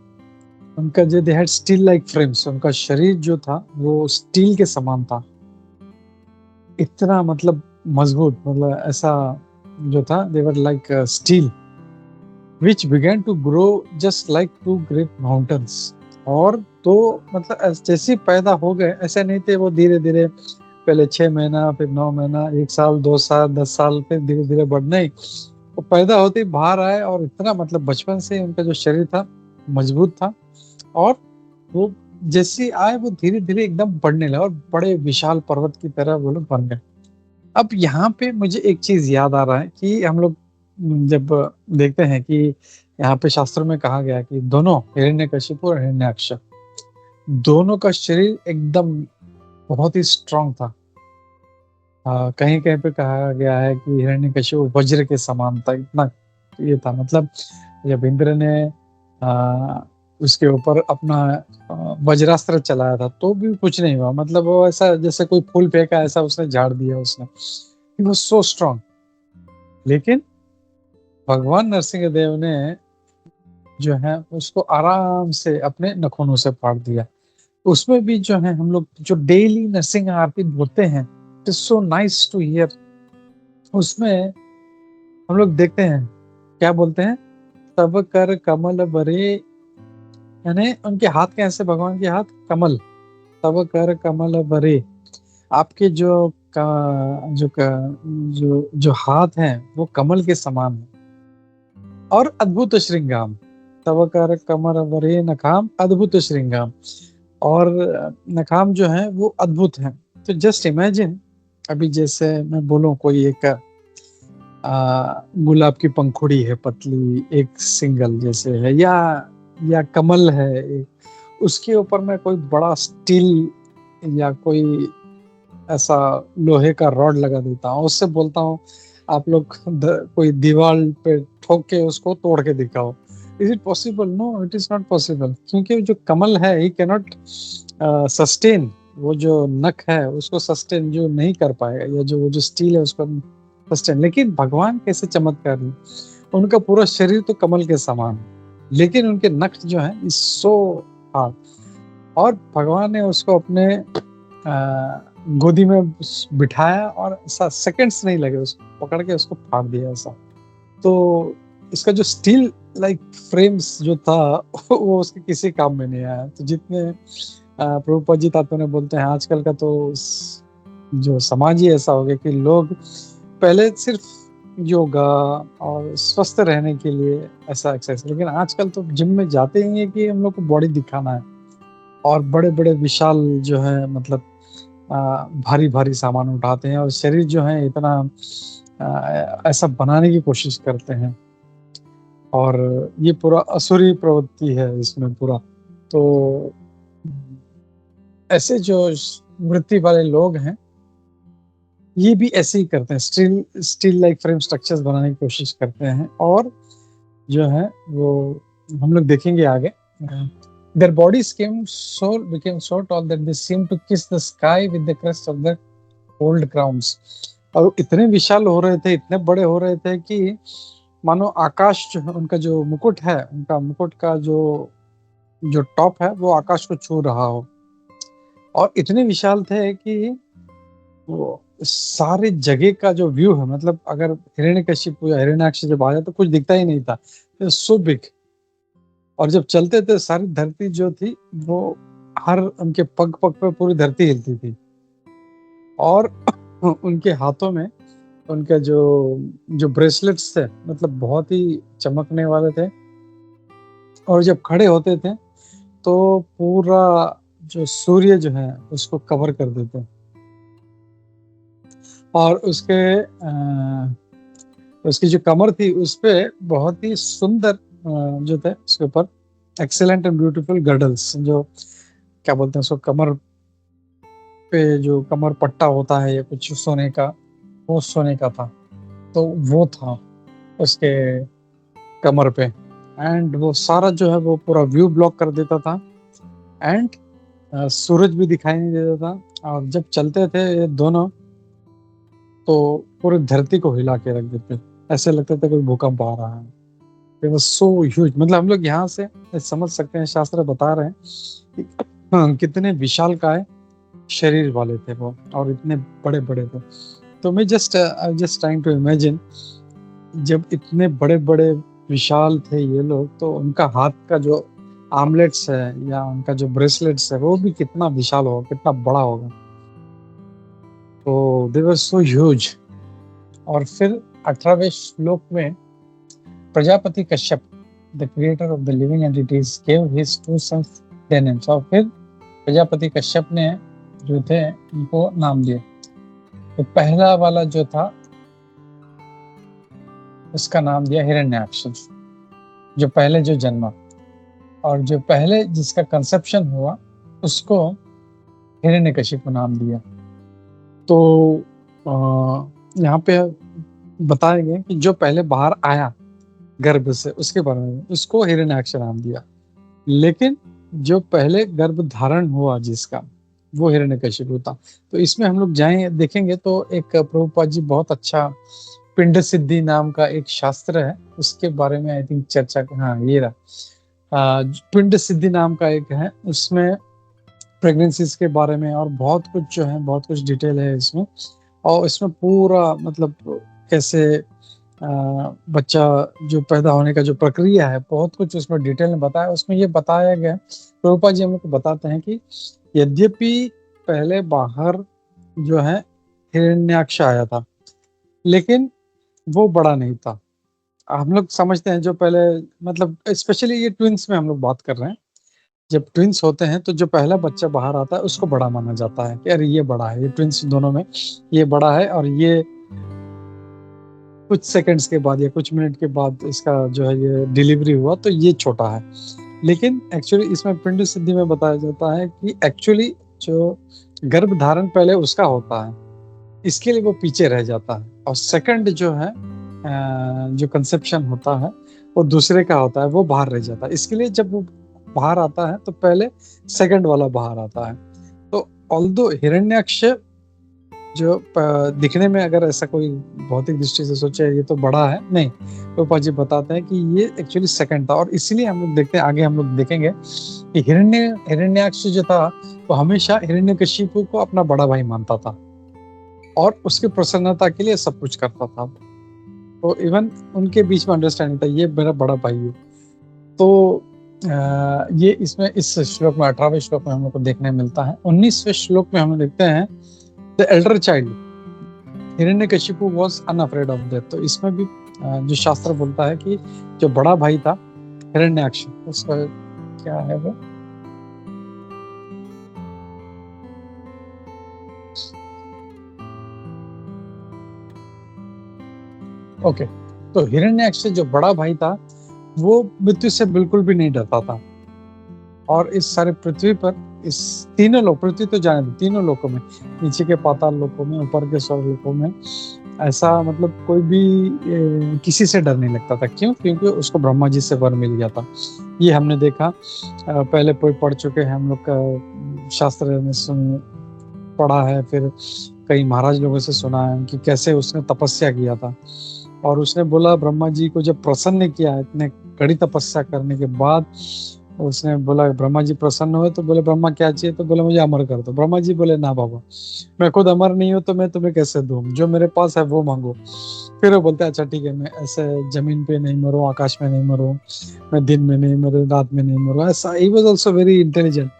S2: उनका जो they had steel like frames, उनका शरीर जो था वो स्टील के समान था, इतना मतलब मजबूत, मतलब ऐसा जो था they were like steel which began to grow just like 2 great mountains। और तो मतलब जैसे पैदा हो गए ऐसे नहीं थे वो, धीरे धीरे पहले 6 महीना, फिर 9 महीना, 1 साल, 2 साल, 10 साल, फिर धीरे धीरे बढ़ने ही वो पैदा होते ही बाहर आए। और इतना मतलब बचपन से उनका जो शरीर था मजबूत था, और वो जैसे आए वो धीरे धीरे एकदम बढ़ने लगे और बड़े विशाल पर्वत की तरह वो लोग बन गए। अब यहाँ पे मुझे एक चीज याद आ रहा है कि हम लोग जब देखते हैं कि यहाँ पे शास्त्रों में कहा गया कि दोनों हिरण्यकशिपु और हिरण्याक्ष दोनों का शरीर एकदम बहुत ही स्ट्रांग था। कहीं कहीं पे कहा गया है कि हिरण्यकशिपु वज्र के समान था, इतना ये था। मतलब जब इंद्र ने उसके ऊपर अपना वज्रास्त्र चलाया था तो भी कुछ नहीं हुआ। मतलब वो ऐसा जैसे कोई फूल फेंका ऐसा उसने झाड़ दिया उसने, वो सो स्ट्रांग। लेकिन भगवान नरसिंह देव ने जो है उसको आराम से अपने नखूनों से फाड़ दिया। उसमें भी जो है हम लोग जो डेली नरसिंह आरती बोलते हैं, it is so nice to hear. उसमें हम लोग देखते हैं क्या बोलते हैं, तब कर कमल बरे, यानी उनके हाथ कैसे, भगवान के हाथ कमल, तब कर कमल बरे, आपके जो का जो जो हाथ हैं वो कमल के समान है और अद्भुत श्रृंगाम, तव कर कमर वरे नखाम अद्भुत श्रृंगाम, और नखाम जो है वो अद्भुत है। तो जस्ट इमेजिन, अभी जैसे मैं बोलूं कोई एक गुलाब की पंखुड़ी है पतली, एक सिंगल जैसे है, या कमल है एक, उसके ऊपर मैं कोई बड़ा स्टील या कोई ऐसा लोहे का रॉड लगा देता हूँ, उससे बोलता हूँ आप लोग कोई दीवार पे ठोक के उसको तोड़ के दिखाओ। Is it possible? No, it is not possible, क्योंकि जो कमल है ही कैनॉट सस्टेन, वो जो नख है उसको सस्टेन जो नहीं कर पाएगा, या जो वो जो स्टील है उसको सस्टेन। लेकिन भगवान कैसे चमत्कारी, उनका पूरा शरीर तो कमल के समान है, लेकिन उनके नख जो है इज सो हार्ड, और भगवान ने उसको अपने गोदी में बिठाया और ऐसा सेकंड्स नहीं लगे, उसको पकड़ के उसको फाड़ दिया ऐसा। तो इसका जो स्टील लाइक फ्रेम्स जो था वो उसके किसी काम में नहीं आया। तो जितने प्रभुपाद जी तात्पर्य बोलते हैं आजकल का तो जो समाज ही ऐसा हो गया कि लोग पहले सिर्फ योगा और स्वस्थ रहने के लिए ऐसा एक्सरसाइज, लेकिन आजकल तो जिम में जाते ही है कि हम लोग को बॉडी दिखाना है, और बड़े बड़े विशाल जो है मतलब भारी भारी सामान उठाते हैं, और शरीर जो है इतना ऐसा बनाने की कोशिश करते हैं, और ये पूरा असुरी प्रवृत्ति है इसमें पूरा। तो ऐसे जो वृत्ति वाले लोग हैं ये भी ऐसे ही करते हैं, स्टील लाइक फ्रेम स्ट्रक्चर्स बनाने की कोशिश करते हैं, और जो है वो हम लोग देखेंगे आगे। Their bodies became so tall that they seemed to kiss the sky with the crest of their gold crowns. और इतने विशाल हो रहे थे, इतने बड़े हो रहे थे कि मानो आकाश जो है, उनका जो मुकुट है, उनका मुकुट का जो टॉप है वो आकाश को छू रहा हो, और इतने विशाल थे कि वो सारे जगह का जो व्यू है, मतलब अगर हिरण्यकशिपु या हिरण्याक्ष जब आया तो कुछ दिखता ही नहीं था, सो बिग। और जब चलते थे सारी धरती जो थी वो हर उनके पग पग पे पूरी धरती हिलती थी, और उनके हाथों में उनके जो ब्रेसलेट्स थे मतलब बहुत ही चमकने वाले थे, और जब खड़े होते थे तो पूरा जो सूर्य जो है उसको कवर कर देते, और उसकी जो कमर थी उस पे बहुत ही सुंदर जो थे उसके ऊपर एक्सेलेंट एंड ब्यूटीफुल गडल्स, जो क्या बोलते हैं उसको, कमर पे जो कमर पट्टा होता है या कुछ सोने का, वो सोने का था, तो वो था उसके कमर पे, एंड वो सारा जो है वो पूरा व्यू ब्लॉक कर देता था, एंड सूरज भी दिखाई नहीं देता था, और जब चलते थे ये दोनों तो पूरी धरती को हिला के रख देते, ऐसे लगता था कोई भूकंप आ रहा है। It was so huge, मतलब हम लोग यहाँ से समझ सकते हैं, शास्त्र बता रहे हैं कि कितने विशाल काय शरीर वाले थे वो, और इतने बड़े बड़े थे। तो मैं जस्ट ट्राइंग टू इमेजिन, जब इतने बड़े बड़े विशाल थे ये लोग, तो उनका हाथ का जो आर्मलेट्स है या उनका जो ब्रेसलेट्स है वो भी कितना विशाल होगा, कितना बड़ा होगा। तो दे वर सो ह्यूज। और फिर 18वें श्लोक में Prajapati Kashyap, the creator of the living entities, gave his two sons their names। और फिर प्रजापति कश्यप ने जो थे उनको नाम दिए। तो पहला वाला जो था उसका नाम दिया हिरण्याक्ष, जो पहले जो जन्मा, और जो पहले जिसका कंसेप्शन हुआ उसको हिरण्यकशिपु नाम दिया। तो यहाँ पे बताया गया कि जो पहले बाहर आया गर्भ से उसके बारे में, उसको हिरण्याक्ष नाम दिया, लेकिन जो पहले गर्भ धारण हुआ जिसका, वो हिरण्यकशिपु था। तो इसमें हम लोग देखेंगे तो एक प्रभुपाद जी बहुत अच्छा पिंड सिद्धि नाम का एक शास्त्र है, उसके बारे में आई थिंक चर्चा, हाँ ये रहा, पिंड सिद्धि नाम का एक है, उसमें प्रेगनेंसीज के बारे में और बहुत कुछ जो है, बहुत कुछ डिटेल है इसमें, और इसमें पूरा मतलब कैसे बच्चा जो पैदा होने का जो प्रक्रिया है, बहुत कुछ उसमें डिटेल में बताया। उसमें ये बताया गया, प्रभुपाद जी हम लोग को बताते हैं कि यद्यपि पहले बाहर जो है हिरण्याक्ष आया था, लेकिन वो बड़ा नहीं था। हम लोग समझते हैं जो पहले, मतलब स्पेशली ये ट्विन्स में हम लोग बात कर रहे हैं। जब ट्विन्स होते हैं तो जो पहला बच्चा बाहर आता है उसको बड़ा माना जाता है कि अरे ये बड़ा है, ये ट्विन्स दोनों में ये बड़ा है, और ये कुछ सेकंड्स के बाद या कुछ मिनट के बाद इसका जो है ये डिलीवरी हुआ तो ये छोटा है। लेकिन एक्चुअली इसमें पिंड सिद्धि में बताया जाता है कि एक्चुअली जो गर्भ धारण पहले उसका होता है, इसके लिए वो पीछे रह जाता है, और सेकंड जो है जो कंसेप्शन होता है वो दूसरे का होता है, वो बाहर रह जाता है। इसके लिए जब वो बाहर आता है तो पहले सेकंड वाला बाहर आता है। तो ऑल्दो हिरण्याक्ष जो दिखने में अगर ऐसा कोई भौतिक दृष्टि से सोचे ये तो बड़ा है, नहीं, रूपा जी बताते हैं कि ये एक्चुअली सेकंड था। और इसीलिए हम लोग देखते हैं, आगे हम लोग देखेंगे कि हिरण्याक्ष जो था वो हमेशा हिरण्यकशिपु को अपना बड़ा भाई मानता था और उसकी प्रसन्नता के लिए सब कुछ करता था। तो इवन उनके बीच में अंडरस्टैंडिंग था, ये मेरा बड़ा भाई है। तो ये इसमें इस श्लोक में 18वें श्लोक में हम लोग को देखने मिलता है। 19वें श्लोक में हम देखते हैं the Elder child Hiranyakashipu was unafraid of death. तो इसमें भी जो शास्त्र बोलता है कि जो बड़ा भाई था हिरण्याक्ष, उसका क्या है वो, ओके। तो हिरण्याक्ष जो बड़ा भाई था वो मृत्यु से बिल्कुल भी नहीं डरता था, और इस सारे पृथ्वी पर, इस तीनों लोक, पृथ्वी तो जाने दो, तीनों लोकों में, नीचे के पाताल लोकों में, ऊपर के स्वर्ग लोकों में, ऐसा मतलब कोई भी किसी से डर नहीं लगता था। क्यों? क्योंकि उसको ब्रह्मा जी से वर मिल गया था। ये हमने देखा, पहले पढ़ चुके हैं हम लोग का शास्त्र में पढ़ा है, फिर कई महाराज लोगों से सुना है कि कैसे उसने तपस्या किया था। और उसने बोला ब्रह्मा जी को जब प्रसन्न किया इतने कड़ी तपस्या करने के बाद, उसने बोला ब्रह्मा जी प्रसन्न हुए तो बोले ब्रह्मा क्या चाहिए? तो बोले मुझे अमर कर दो। ब्रह्मा जी बोले ना बाबा, मैं खुद अमर नहीं हूँ तो मैं तुम्हें कैसे दूं, जो मेरे पास है वो मांगो। फिर वो बोलते अच्छा ठीक है, मैं ऐसे जमीन पे नहीं मरूं, आकाश में नहीं मरूं, मैं दिन में नहीं मरूं, रात में नहीं मरूं, ऐसा। He was also very intelligent.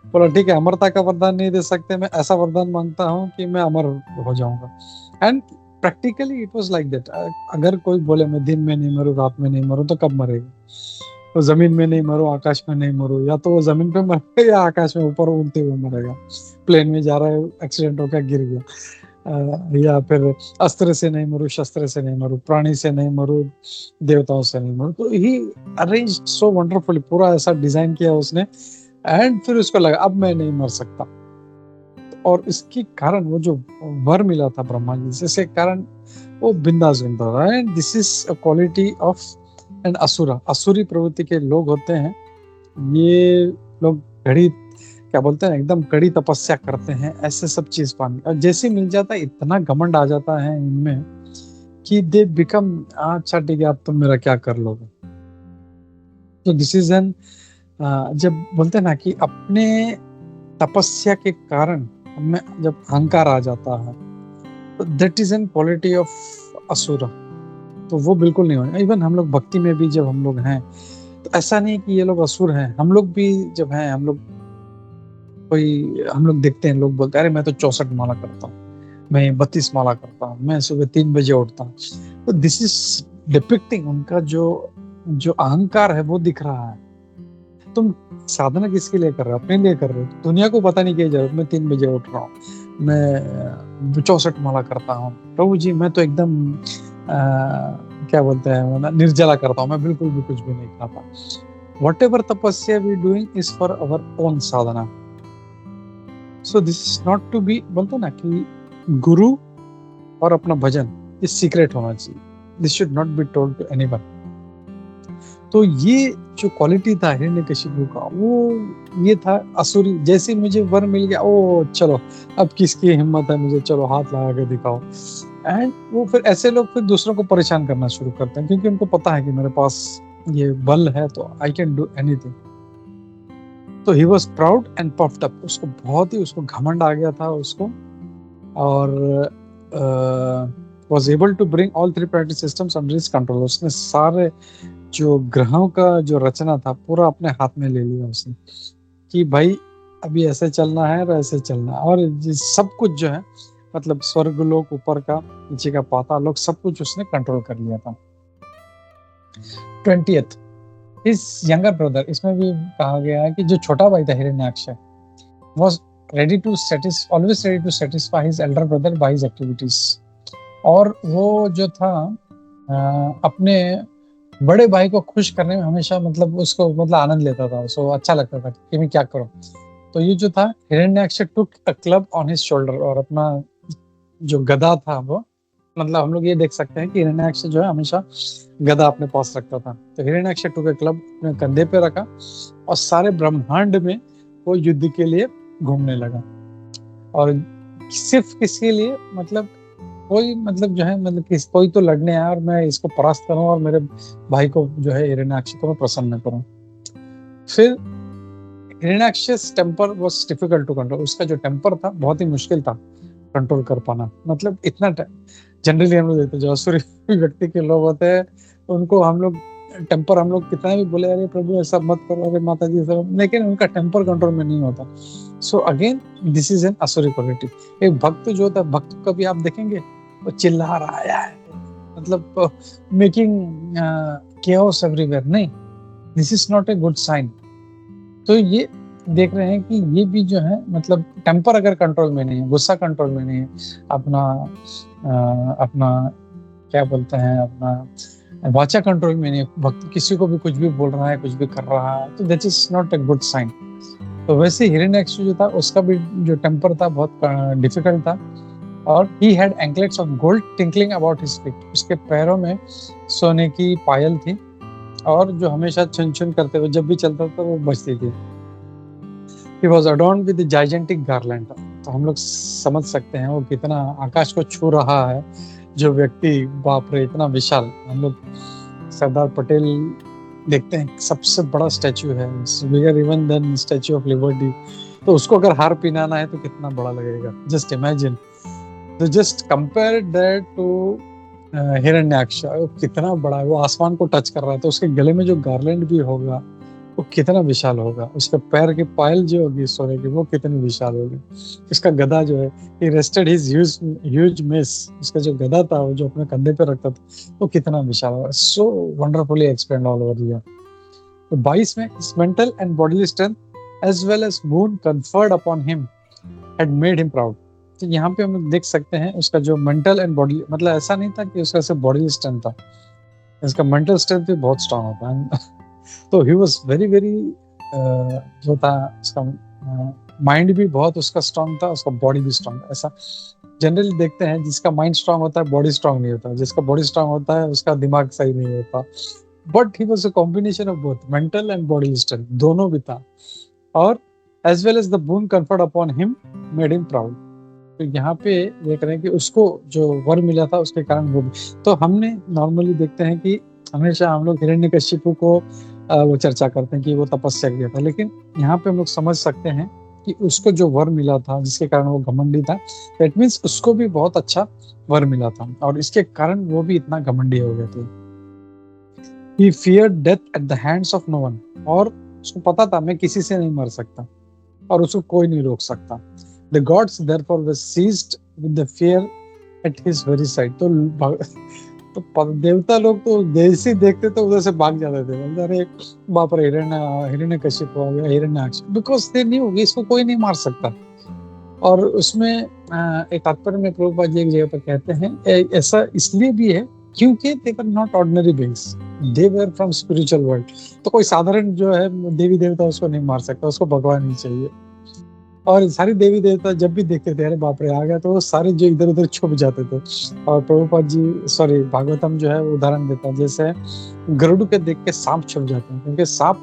S2: बोला ठीक है, अमरता का वरदान नहीं दे सकते, मैं ऐसा वरदान मांगता हूँ कि मैं अमर हो जाऊंगा। And practically it was like that. अगर कोई बोले मैं दिन में नहीं मरूं, रात में नहीं मरूं, तो कब मरेगा? तो जमीन में नहीं मरो, आकाश में नहीं मरो, या तो वो जमीन पे मरेगा या आकाश में ऊपर उड़ते हुए मरेगा। प्लेन में जा रहा है, एक्सीडेंट होकर गिर गया, या फिर अस्त्र से नहीं मरू, शस्त्र से नहीं मरू, प्राणी से नहीं मरू, देवताओं से नहीं मरू। तो ही अरेंज्ड सो वंडरफुली, पूरा ऐसा डिजाइन किया उसने। एंड फिर उसको लगा अब मैं नहीं मर सकता, और इसके कारण वो जो वर मिला था ब्रह्मा जी से, इसके कारण वो बिंदास घूमता था। And this is a quality of and asura, असुरी प्रवृत्ति के लोग होते हैं ये लोग। घड़ी क्या बोलते हैं, एकदम कड़ी तपस्या करते हैं ऐसे सब चीज पाने, और जैसे मिल जाता है इतना घमंड आ जाता है इनमें कि दे बिकम अच्छा ठीक है अब तुम मेरा क्या कर लोगे। तो दिस इज एन, जब बोलते हैं ना कि अपने तपस्या के कारण हमें जब अहंकार आ जाता है, तो that is an quality of asura. तो वो बिल्कुल नहीं होगा। इवन हम लोग भक्ति में भी जब हम लोग हैं तो ऐसा नहीं कि ये लोग असुर हैं, हम लोग भी जब हैं, हम लोग देखते हैं, लोग बोलते हैं अरे मैं तो 64 माला करता हूँ, मैं 32 माला करता हूँ, मैं सुबह 3 बजे उठता हूँ। तो दिस इज डिपिक्टिंग उनका जो अहंकार है वो दिख रहा है। तुम साधना किसके लिए कर रहे हो? अपने लिए कर रहे हो। दुनिया को पता नहीं क्या जरूरत, मैं 3 बजे उठ रहा हूँ, मैं 64 माला करता हूँ, प्रभु जी मैं तो एकदम क्या बोलते हैं निर्जला करता हूँ, मैं बिल्कुल भी कुछ भी नहीं खाता। Whatever तपस्या we doing is for our own Sadhana. So this is not to be, बोलते ना कि गुरु और अपना भजन ये सीक्रेट होना चाहिए। This should not be told to anyone। तो ये जो क्वालिटी था हिरण्यकशिपु का, वो ये था असुरी। जैसे मुझे वर मिल गया, ओ चलो अब किसकी हिम्मत है, मुझे चलो हाथ लगा के दिखाओ। एंड वो फिर ऐसे लोग फिर दूसरों को परेशान करना शुरू करते हैं, क्योंकि उनको पता है कि मेरे पास ये बल है तो आई कैन डू एनीथिंग। तो he was proud and puffed up, उसको बहुत ही उसको घमंड आ गया था उसको, और was able to bring all 3 planetary systems under his control. उसने सारे जो ग्रहों का जो रचना था पूरा अपने हाथ में ले लिया उसने, कि भाई अभी ऐसे चलना है और ऐसे चलना है, और सब कुछ जो है मतलब स्वर्गलोक ऊपर का, नीचे का पाताल लोक, सब कुछ उसने कंट्रोल कर लिया था। 20th, हिज यंगर ब्रदर, इसमें भी कहा गया है कि जो छोटा भाई था Hiranyaksha, was always ready to satisfy his elder brother by his activities। और वो जो था अपने बड़े भाई को खुश करने में हमेशा मतलब उसको मतलब आनंद लेता था, उसको अच्छा लगता था कि मैं क्या करूं। तो ये जो था Hiranyaksha took a club on his shoulder, और अपना जो गदा था वो, मतलब हम लोग ये देख सकते हैं कि हिरण्याक्ष जो है हमेशा गदा अपने पास रखता था। तो हिरण्याक्ष टुक अ क्लब अपने कंधे पे रखा और सारे ब्रह्मांड में वो युद्ध के लिए घूमने लगा। और सिर्फ किसके लिए, मतलब कोई मतलब जो है मतलब कोई तो लड़ने आया और मैं इसको परास्त करूं और मेरे भाई को जो है हिरण्याक्ष को मैं प्रसन्न करूं। फिर Hiranyaksha's temper was difficult to control, उसका जो टेम्पर था बहुत ही मुश्किल था कंट्रोल कर पाना। मतलब इतना जनरली हम लोग देखते हैं जो असुरी व्यक्ति के लोग होते हैं उनको हम लोग टेम्पर, हम लोग कितना भी बोले अरे प्रभु ऐसा मत करो, अरे माता जी सब, लेकिन उनका टेम्पर कंट्रोल में नहीं होता। So again this is an asuri quality. एक भक्त जो होता है, भक्त को भी आप देखेंगे वो चिल्ला रहा है, मतलब मेकिंग chaos एवरीवेयर, नहीं, this is not a good sign. तो ये देख रहे हैं कि ये भी जो है मतलब टेम्पर अगर कंट्रोल में नहीं है, गुस्सा कंट्रोल में नहीं है, अपना क्या बोलते हैं, अपना वाचा कंट्रोल में नहीं है, भक्त किसी को भी कुछ भी बोल रहा है, कुछ भी कर रहा है, तो that is not a good sign. तो वैसे हिरण्याक्ष जो था उसका भी जो टेम्पर था बहुत डिफिकल्ट था। और he had anklets of gold tinkling about his feet, उसके पैरों में सोने की पायल थी और जो हमेशा छुन छुन करते हुए जब भी चलता था वो बजती थी। He was adorned with a gigantic garland। तो हम लोग समझ सकते हैं वो कितना आकाश को छू रहा है जो व्यक्ति, बाप रे इतना विशाल। हम लोग सरदार पटेल देखते हैं सबसे बड़ा स्टैचू है, bigger even than Statue of Liberty. तो उसको अगर हार पहनाना है तो कितना बड़ा लगेगा, जस्ट इमेजिन। तो just compare that to Hiranyaksha, कितना बड़ा है, वो आसमान को टच कर रहा है, तो उसके गले में जो गार्लैंड भी होगा वो कितना विशाल होगा, उसके पैर की पायल जो होगी सोने की वो कितनी विशाल होगी, इसका गदा जो है he rested his huge mace, इसका जो गदा था वो जो अपने कंधे पे रखता था वो कितना विशाल होगा। So wonderfully explained all over here. तो 22 में his mental and bodily strength as well as boon conferred upon him had made him proud। तो यहाँ पे हम देख सकते हैं उसका जो मेंटल एंड बॉडी, मतलब ऐसा नहीं था कि उसका सिर्फ बॉडी स्ट्रेंथ था, इसका मेंटल स्ट्रेंथ भी बहुत स्ट्रांग होता है। तो ही वॉज वेरी जो था उसका माइंड भी बहुत उसका स्ट्रांग था, उसका बॉडी भी स्ट्रांग था। ऐसा जनरली देखते हैं जिसका माइंड स्ट्रांग होता है बॉडी स्ट्रांग नहीं होता, जिसका बॉडी स्ट्रांग होता है उसका दिमाग सही नहीं होता। But he was a combination of both, mental and body strength दोनों भी था। और as well as the boon conferred upon him made him proud. तो यहाँ पे देख रहे हैं कि उसको जो वर मिला था उसके कारण वो भी। तो हमने नॉर्मली देखते हैं कि हमेशा हम लोग हिरण्यकशिपु को वो चर्चा करते हैं कि वो तपस्या किया था, लेकिन यहाँ पे हम लोग समझ सकते हैं कि उसको जो वर मिला था जिसके कारण वो घमंडी था, दैट मीन्स उसको भी बहुत अच्छा वर मिला था और इसके कारण वो भी इतना घमंडी हो गए थे। He feared death at the hands of no one, और उसको पता था मैं किसी से नहीं मर सकता और उसको कोई नहीं रोक सकता। The gods therefore were seized with the fear at his very side। तो देवता लोग तो जैसे ही देखते तो उधर से भाग जाते थे, बोलते अरे बाप रे हिरण्यकशिप हो गया, हिरण्याक्ष, बिकॉज दे न्यू इसको कोई नहीं मार सकता। और उसमें एक तात्पर्य में प्रभुपाद जी एक जगह पर कहते हैं ऐसा इसलिए भी है क्योंकि they were not ordinary beings, they were from spiritual world। तो कोई साधारण जो है देवी देवता उसको नहीं मार सकता, उसको भगवान ही चाहिए। और सारी देवी देवता जब भी देखते थे अरे बाप रे आ गया, तो वो सारे जो इधर उधर छुप जाते थे। और प्रभुपाद जी भागवतम जो है उदाहरण देता है, जैसे गरुड़ के देख के सांप छुप जाते हैं, क्योंकि सांप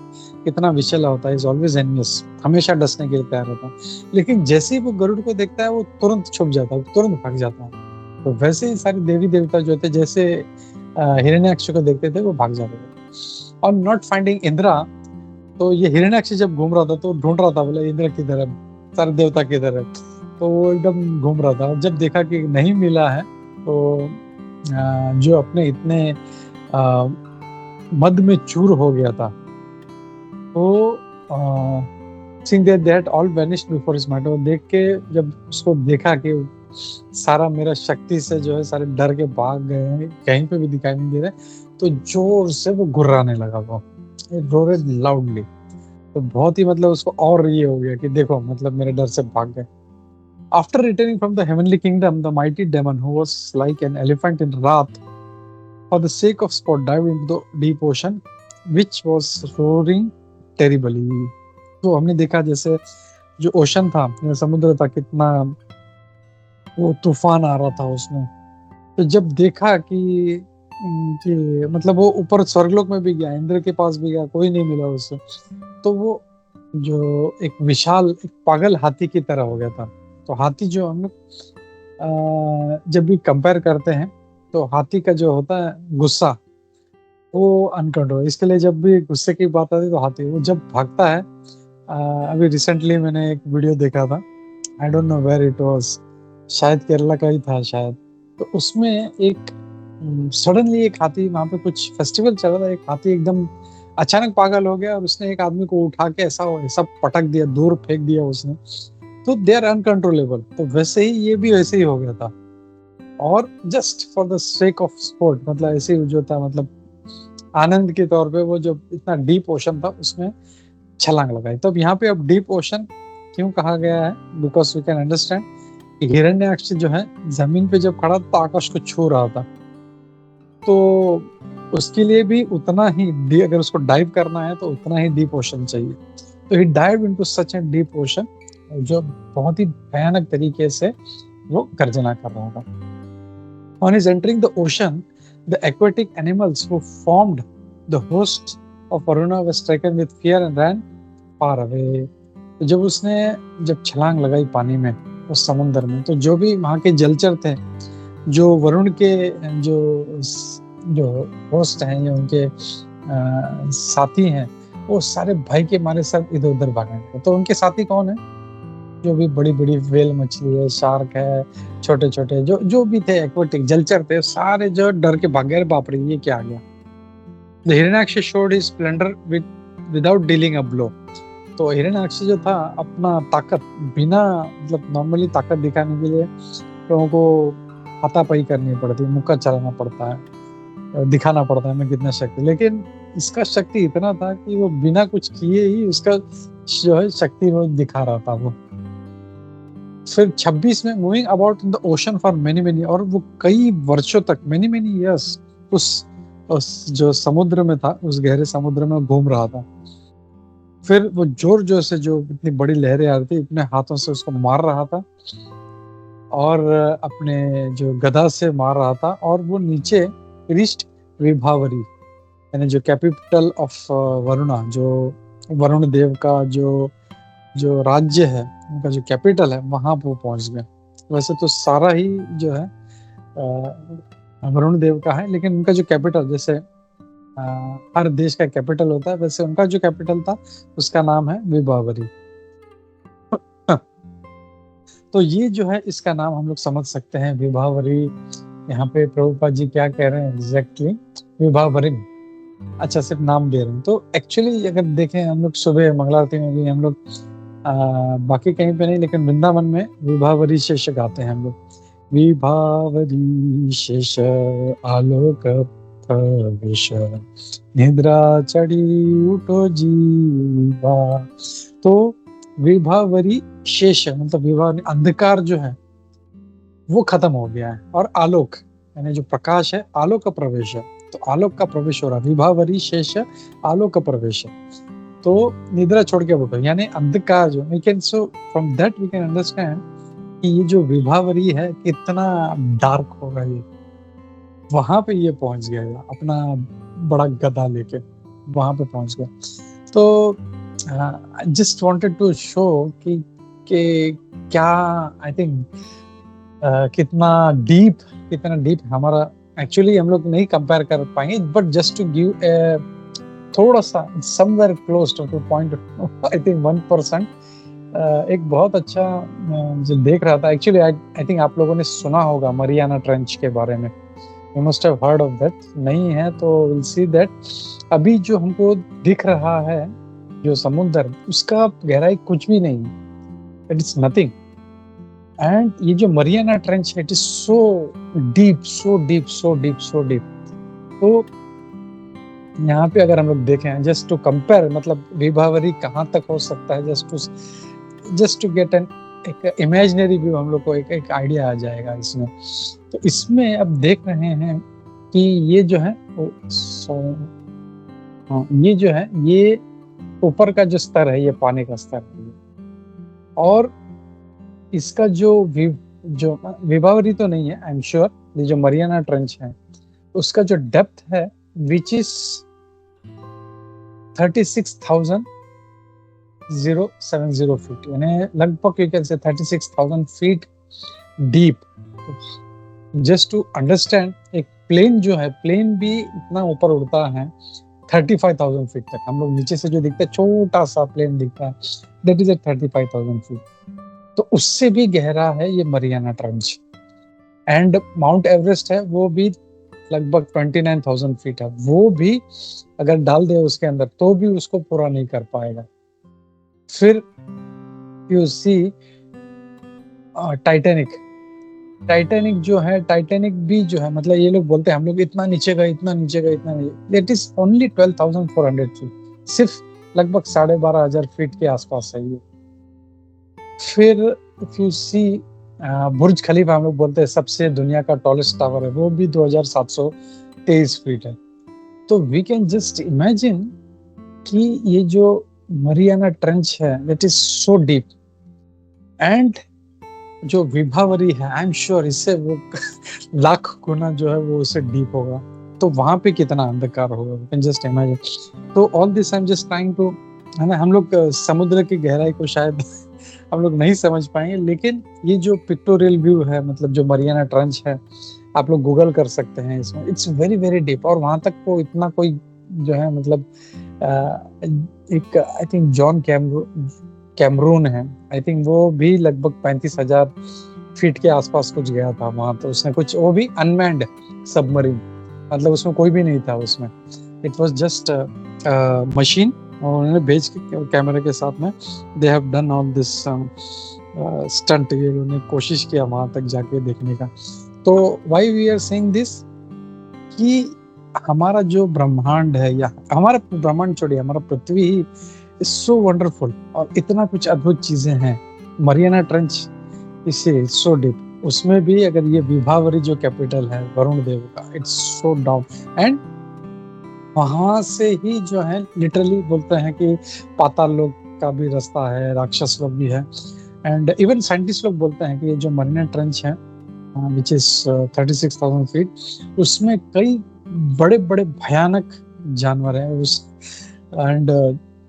S2: कितना विषैला होता है, इज ऑलवेज एनिमस, हमेशा डसने के लिए तैयार होता है, लेकिन जैसे ही वो गरुड़ को देखता है वो तुरंत छुप जाता है, तुरंत भाग जाता है। तो वैसे ही सारी देवी देवता जो थे जैसे हिरण्याक्ष को देखते थे वो भाग जाते थे। और नॉट फाइंडिंग इंद्रा, तो ये हिरण्याक्ष जब घूम रहा था तो ढूंढ रहा था, बोला इंद्र किधर है, सारे देवता किधर है, तो वो एकदम घूम रहा था। और जब देखा कि नहीं मिला है तो जो अपने इतने मद में चूर हो गया था, तो seeing that they had all vanished before his mind, देख के जब उसको देखा कि सारा मेरा शक्ति से जो है सारे डर के भाग गए हैं, कहीं पे भी दिखाई नहीं दे रहे, तो जोर से वो गुर्राने लगा, वो रोरेड लाउडली। तो बहुत ही मतलब उसको और ये हो गया कि देखो मतलब मेरे डर से भाग गए। After returning from the heavenly kingdom, the mighty demon, who was like an elephant in wrath, for the sake of sport, dived into the deep ocean, which was roaring terribly. तो हमने देखा जैसे जो ओशन था, जो समुद्र था, कितना वो तूफान आ रहा था उसमें। तो जब देखा कि मतलब वो ऊपर स्वर्गलोक में भी गया, इंद्र के पास भी गया, कोई नहीं मिला उससे, तो वो जो एक विशाल एक पागल हाथी की तरह हो गया था। तो हाथी जो हम लोग जब भी कंपेयर करते हैं तो हाथी का जो होता है गुस्सा, वो अनकंट्रोल। इसके लिए जब भी गुस्से की बात आती है तो हाथी वो जब भागता है, अभी रिसेंटली मैंने एक वीडियो देखा था, I don't know where it was, शायद केरला का ही था शायद। तो उसमें एक सडनली एक हाथी, वहां पे कुछ फेस्टिवल चल रहा था, एक हाथी एकदम अचानक पागल हो गया और उसने एक आदमी को उठा के ऐसा पटक दिया, दूर फेंक दिया उसने। तो दे आर अनकंट्रोलेबल। तो वैसे ही ये भी वैसे ही हो गया था, और just for the sake of sport, मतलब ऐसे ही जो था, मतलब आनंद के तौर पे वो जो इतना डीप ओशन था उसमें छलांग लगाई। तो अब यहाँ पे अब डीप ओशन क्यों कहा गया है, because we can understand Hiranyaksha जो है जमीन पे जब खड़ा था आकाश को छू रहा था, तो उसके लिए भी उतना ही अगर उसको डाइव करना है तो उतना ही डीप ओशन चाहिए। तो he dive into such an deep ocean, जो बहुत ही भयानक तरीके से वो गर्जना कर रहा था। On his entering the ocean, the aquatic animals who formed the host of Varuna were stricken with fear and ran far away. तो जब छलांग लगाई पानी में, उस समुद्र में, तो जो भी वहाँ के जलचर थे, जो वरुण के जो होस्ट हैं या उनके साथी हैं, वो सारे भय के मारे सब इधर उधर भागे। तो उनके साथी कौन है? जो भी बड़ी बड़ी वेल मछली है, शार्क है, छोटे छोटे जो भी थे एक्वेटिक जलचर थे, सारे जो डर के भाग गए, बाप रे ये क्या आ गया। The Hiranyaksha showed his splendor without dealing a blow. तो हिरण्याक्ष जो था अपना ताकत बिना, मतलब नॉर्मली ताकत दिखाने के लिए लोगों को हाथापाई करनी पड़ती है, मुक्का चलाना पड़ता है, दिखाना पड़ता है मैं कितना शक्ति, लेकिन इसका शक्ति इतना था कि वो बिना कुछ किए ही उसका जो है शक्ति वो दिखा रहा था वो। फिर 26 में moving about in the ocean for many many, और वो कई वर्षों तक, मेनी मेनी इयर्स उस जो समुद्र में था, उस गहरे समुद्र में घूम रहा था। फिर वो जोर से जो इतनी बड़ी लहरें आ रही थी, अपने हाथों से उसको मार रहा था और अपने जो गदा से मार रहा था, और वो नीचे रिस्ट विभावरी, यानी जो कैपिटल ऑफ वरुणा, जो वरुण देव का जो राज्य है, उनका जो कैपिटल है, वहां पर पहुंच गए। वैसे तो सारा ही जो है वरुण देव का है, लेकिन उनका जो कैपिटल, जैसे हर देश का कैपिटल होता है, वैसे उनका जो कैपिटल था उसका नाम है विभावरी। तो ये जो है इसका नाम हम लोग समझ सकते हैं, विभावरी। यहाँ पे प्रभुपाद जी क्या कह रहे हैं एग्जैक्टली, विभावरी। अच्छा, सिर्फ नाम दे रहे हैं। तो एक्चुअली अगर देखें हम लोग सुबह मंगला आरती में भी हम लोग बाकी कहीं पे नहीं, लेकिन वृंदावन में विभावरी शेष गाते हैं हम लोग। विभावरी शेष आलोक प्रवेश, निद्रा चढ़ी उठो जीवा। तो विभावरी शेष मतलब विभावरी, अंधकार जो है वो खत्म हो गया है, और आलोक यानी जो प्रकाश है, आलोक का प्रवेश है। तो आलोक का प्रवेश हो रहा है, विभावरी शेष आलोक का प्रवेश है। तो निद्रा छोड़ के उठो, यानी अंधकार जो, we can, so from that we can understand कि ये जो विभावरी है कितना डार्क होगा। ये वहां पे ये पहुंच गया, अपना बड़ा गदा लेके वहां पे पहुंच गया। तो जस्ट वांटेड टू शो कि क्या, आई थिंक कितना डीप हमारा, एक्चुअली हम लोग नहीं कंपेयर कर पाएंगे, बट जस्ट टू गिव थोड़ा सा somewhere close two point, I think 1%, एक बहुत अच्छा जो देख रहा था। एक्चुअली आई थिंक आप लोगों ने सुना होगा मरियाना ट्रेंच के बारे में, you must have heard of that. नहीं है तो विल सी दैट अभी जो हमको दिख रहा है जो समुद्र, उसका गहराई कुछ भी नहीं, इट इज नथिंग। एंड ये जो मरियाना ट्रेंच है, it is so deep, so deep, so deep, so deep. तो यहाँ पे अगर हम लोग देखें, जस्ट टू कंपेयर, मतलब विभावरी कहाँ तक हो सकता है, जस्ट टू गेट एन एक इमेजिनरी व्यू, हम लोग को एक आइडिया आ जाएगा इसमें। तो इसमें अब देख रहे हैं कि ये जो है ये जो है, ये ऊपर का जो स्तर है, ये पानी का स्तर है, और इसका जो विभावरी तो नहीं है, आई एम श्योर, ये जो मरियाना ट्रेंच है उसका जो डेप्थ है विच इज 36,070 फीट, यानी लगभग you can say 36,000 feet deep. Just to understand, एक प्लेन जो है, प्लेन भी इतना ऊपर उड़ता है 35,000 फीट तक। हम लोग नीचे से जो दिखता है, छोटा सा प्लेन दिखता है, दैट इज एट 35,000 फीट। तो उससे भी गहरा है ये Mariana trench. And mount Everest है, वो भी लगभग 29,000 फीट है, वो भी अगर डाल दे उसके अंदर तो भी उसको पूरा नहीं कर पाएगा। फिर यू सी टाइटैनिक जो है, टाइटैनिक भी जो है, मतलब ये लोग बोलते हैं हम लोग इतना नीचे गए, इतना नीचे गए, इतना नीचे, दैट इज ओनली 12,400 फीट, सिर्फ लगभग 12,500 फीट के आसपास है ये। फिर इफ यू सी बुर्ज खलीफा, हम लोग बोलते हैं सबसे दुनिया का टॉलेस्ट टावर है, वो भी 2,723 फीट है। तो वी कैन जस्ट इमेजिन कि ये जो मरियाना ट्रेंच है, that is so deep. And जो विभावरी है, आई एम श्योर इससे वो लाख गुना जो है वो उससे डीप होगा। तो वहां पे कितना अंधकार होगा, वी कैन जस्ट इमेजिन। तो all this I am just trying to, है ना, हम लोग समुद्र की गहराई को शायद हम लोग नहीं समझ पाएंगे, लेकिन ये जो पिक्टोरियल व्यू है, मतलब जो मरियाना ट्रेंच है, आप लोग गूगल कर सकते हैं इसमें, इट्स वेरी वेरी डीप। और वहां तक को इतना कोई जो है, मतलब एक आई थिंक जॉन कैमरून है, आई थिंक वो भी लगभग 35,000 फीट के आसपास कुछ गया था वहां। तो उसने कुछ, वो भी अनमैन्ड सबमरीन, मतलब उसमें कोई भी नहीं था उसमें, इट वाज जस्ट मशीन, और उन्होंने भेज के कैमरे के साथ में they have done all this stunt, ये उन्होंने कोशिश किया वहां तक जाके देखने का। तो why we are saying this, कि हमारा जो ब्रह्मांड है, या हमारा ब्रह्मांड छोड़िए, हमारा पृथ्वी ही इज सो वंडरफुल, और इतना कुछ अद्भुत चीजें हैं। मरियाना ट्रेंच इसे सो डीप, उसमें भी अगर ये विभावरी जो कैपिटल है वरुण देव का, इट्स सो डाउन। एंड वहां से ही जो है लिटरली बोलते हैं कि पाताल लोक का भी रास्ता है, राक्षस लोग भी है। एंड इवन साइंटिस्ट लोग बोलते हैं कि ये जो मरियाना ट्रेंच है विच इज 36,000 फीट, उसमें कई बड़े बड़े भयानक जानवर हैं उस, एंड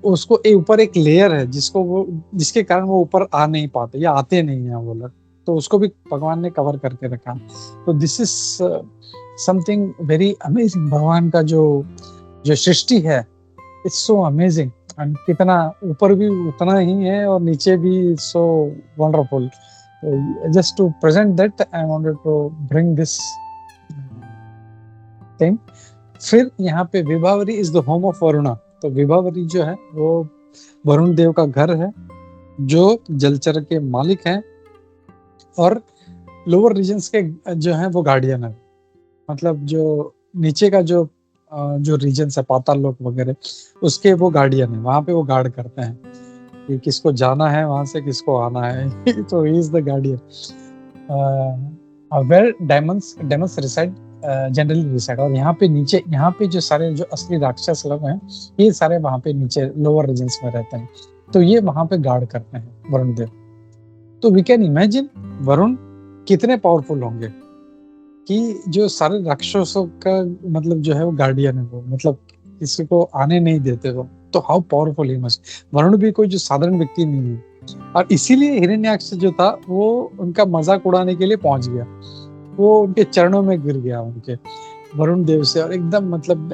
S2: उसको ऊपर एक लेयर है जिसके कारण वो ऊपर आ नहीं पाते या आते नहीं है वो लोग, तो उसको भी भगवान ने कवर करके रखा। तो this is something very amazing. भगवान का जो सृष्टि है, इट्स सो अमेजिंग, एंड कितना ऊपर भी उतना ही है और नीचे भी so wonderful. Just to present that I wanted to bring this thing. फिर यहाँ पे Vibhavari is the home of Varuna. तो विभावरी जो है वो वरुण देव का घर है, जो जलचर के मालिक हैं और लोअर रीजन्स के जो है वो गार्डियन है। मतलब जो नीचे का जो रीजन है, पाताल लोक वगैरह, उसके वो गार्डियन है, वहां पे वो गार्ड करते हैं कि किसको जाना है वहां से, किसको आना है। तो he is the guardian. Where demons reside, generally reside. और यहाँ पे नीचे, यहाँ पे जो सारे जो असली राक्षस लोग हैं, ये सारे वहां पे नीचे लोअर रीजन्स में रहते हैं। तो ये वहां पे गार्ड करते हैं वरुण देव। तो वी कैन इमेजिन वरुण कितने पावरफुल होंगे कि जो सारे राक्षसों का मतलब जो है वो गार्डियन है वो, मतलब किसी को आने नहीं देते वो। तो how powerful he must. Varun भी कोई जो साधारण व्यक्ति नहीं है, और इसीलिए हिरण्याक्ष जो था वो उनका मजाक उड़ाने के लिए पहुंच गया, वो उनके चरणों में गिर गया उनके वरुण देव से, और एकदम मतलब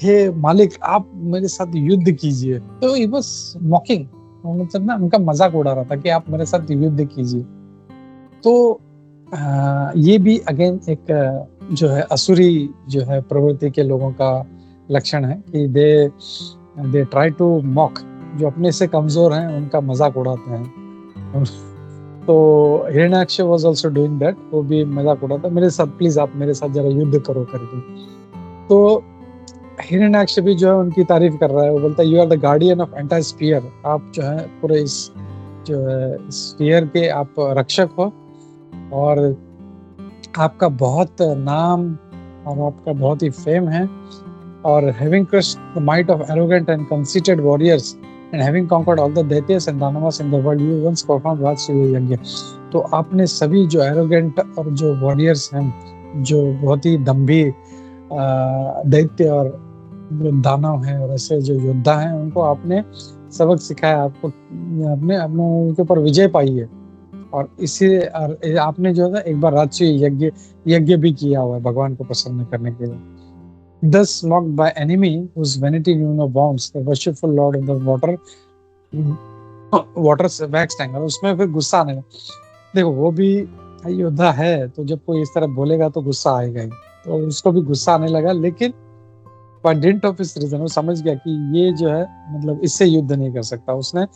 S2: हे मालिक, आप मेरे साथ युद्ध कीजिए। तो ही वाज मॉकिंग, मतलब ना उनका मजाक उड़ा रहा था कि आप मेरे साथ युद्ध कीजिए। तो ये भी अगेन एक जो है असुरी जो है प्रवृत्ति के लोगों का लक्षण है कि दे ट्राई टू मॉक जो अपने से कमजोर हैं उनका मजाक उड़ाते हैं। तो Hiranyaksha was also doing that, वो भी मजाक उड़ाता, मेरे साथ प्लीज आप मेरे साथ जरा युद्ध करो करके। तो हिरण्याक्ष भी जो है उनकी तारीफ कर रहा है, वो बोलता है you are the guardian of entire sphere, आप जो है पूरे इस जो है स्फीयर के आप रक्षक हो, और आपका बहुत नाम और आपका बहुत ही फेम है, और having crushed the might of arrogant and conceited warriors and having conquered all the Daityas and Danavas in the world, you once performed Rajasuya यज्ञ। तो आपने सभी जो एरोगेंट और जो वॉरियर्स हैं, जो बहुत ही दम्भी दैत्य और जो दानव हैं और ऐसे जो योद्धा हैं, उनको आपने सबक सिखाया, आपको आपने अपने उनके ऊपर विजय पाई है। और इसी आपने जो है ना एक बार राजसूय यज्ञ भी किया हुआ है भगवान को प्रसन्न करने के लिए। Thus mocked by enemy whose vanity knew no bounds, the worshipful lord of the water waxed anger। उसमें फिर गुस्सा आने लगा। देखो वो भी योद्धा है, तो जब कोई इस तरह बोलेगा तो गुस्सा आएगा ही, तो उसको भी गुस्सा आने लगा, लेकिन by dint of his reason वो समझ गया कि ये जो है मतलब इससे युद्ध नहीं कर सकता। उसने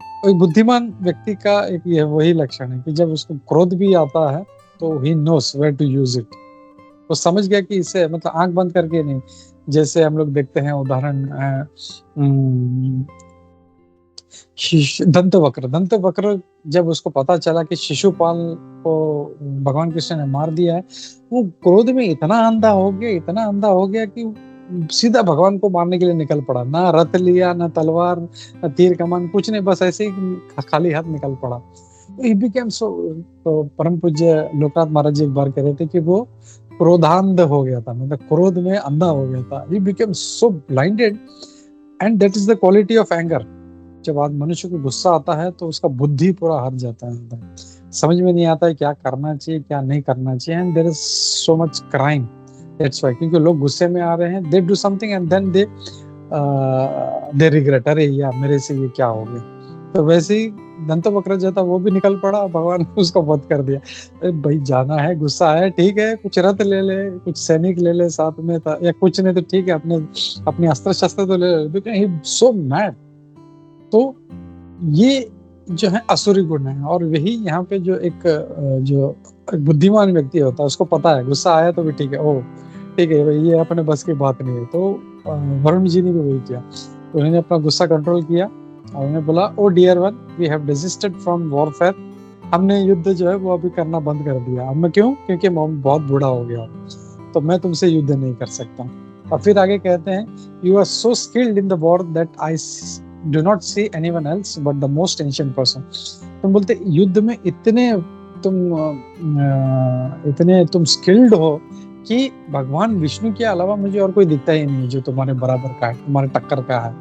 S2: कोई बुद्धिमान व्यक्ति का एक ये वही लक्षण है कि जब उसको क्रोध भी आता है तो he knows where to use it। वो समझ गया कि इसे मतलब आंख बंद करके नहीं, जैसे हम लोग देखते हैं उदाहरण दंतवक्र जब उसको पता चला कि शिशुपाल को भगवान कृष्ण ने मार दिया है, वो क्रोध में इतना अंधा हो गया कि सीधा भगवान को मारने के लिए निकल पड़ा। ना रथ लिया, ना तलवार, ना तीर कमान, कुछ नहीं, बस ऐसे ही खाली हाथ निकल पड़ा। He became so, तो परम पूज्य लोकनाथ महाराज जी एक बार कह रहे थे कि वो क्रोधांध हो गया था, मतलब क्रोध में अंधा हो गया था। He became so blinded and that is the quality of anger। जब आज मनुष्य को गुस्सा आता है तो उसका बुद्धि पूरा हट जाता है, समझ में नहीं आता है क्या करना चाहिए क्या नहीं करना चाहिए, and there is so much crying। That's why, क्योंकि लोग गुस्से में आ रहे हैं, they do something and then they regret, अरे यार मेरे से ये क्या हो गया। तो वैसे ही दंतवक्र जो था वो भी निकल पड़ा, भगवान ने उसको वध कर दिया। भाई जाना है, गुस्सा है, ठीक है, कुछ रथ ले ले, कुछ सैनिक ले ले साथ में था, या कुछ नहीं तो ठीक है अपने अस्त्र शस्त्र तो ले ले, सो मैड। तो ये जो है असुरी गुण है, और वही यहाँ पे जो जो बुद्धिमान व्यक्ति होता है उसको पता है गुस्सा आया तो भी ठीक है, ओ ठीक है भाई ये अपने बस की बात नहीं है। तो वरुण जी ने भी वही किया, तो उन्होंने अपना गुस्सा कंट्रोल किया और उन्होंने बोला O dear one we have desisted from warfare, हमने युद्ध जो है वो अभी करना बंद कर दिया। अब मैं क्यों? क्योंकि मैं बहुत बूढ़ा हो गया, तो मैं तुमसे युद्ध नहीं कर सकता। और फिर आगे कहते हैं you are so skilled in the war that I do not see anyone else but the most ancient person. तुम बोलते युद्ध में इतने तुम स्किल्ड हो कि भगवान विष्णु के अलावा मुझे और कोई दिखता ही नहीं जो तुम्हारे बराबर का है, तुम्हारे टक्कर का है।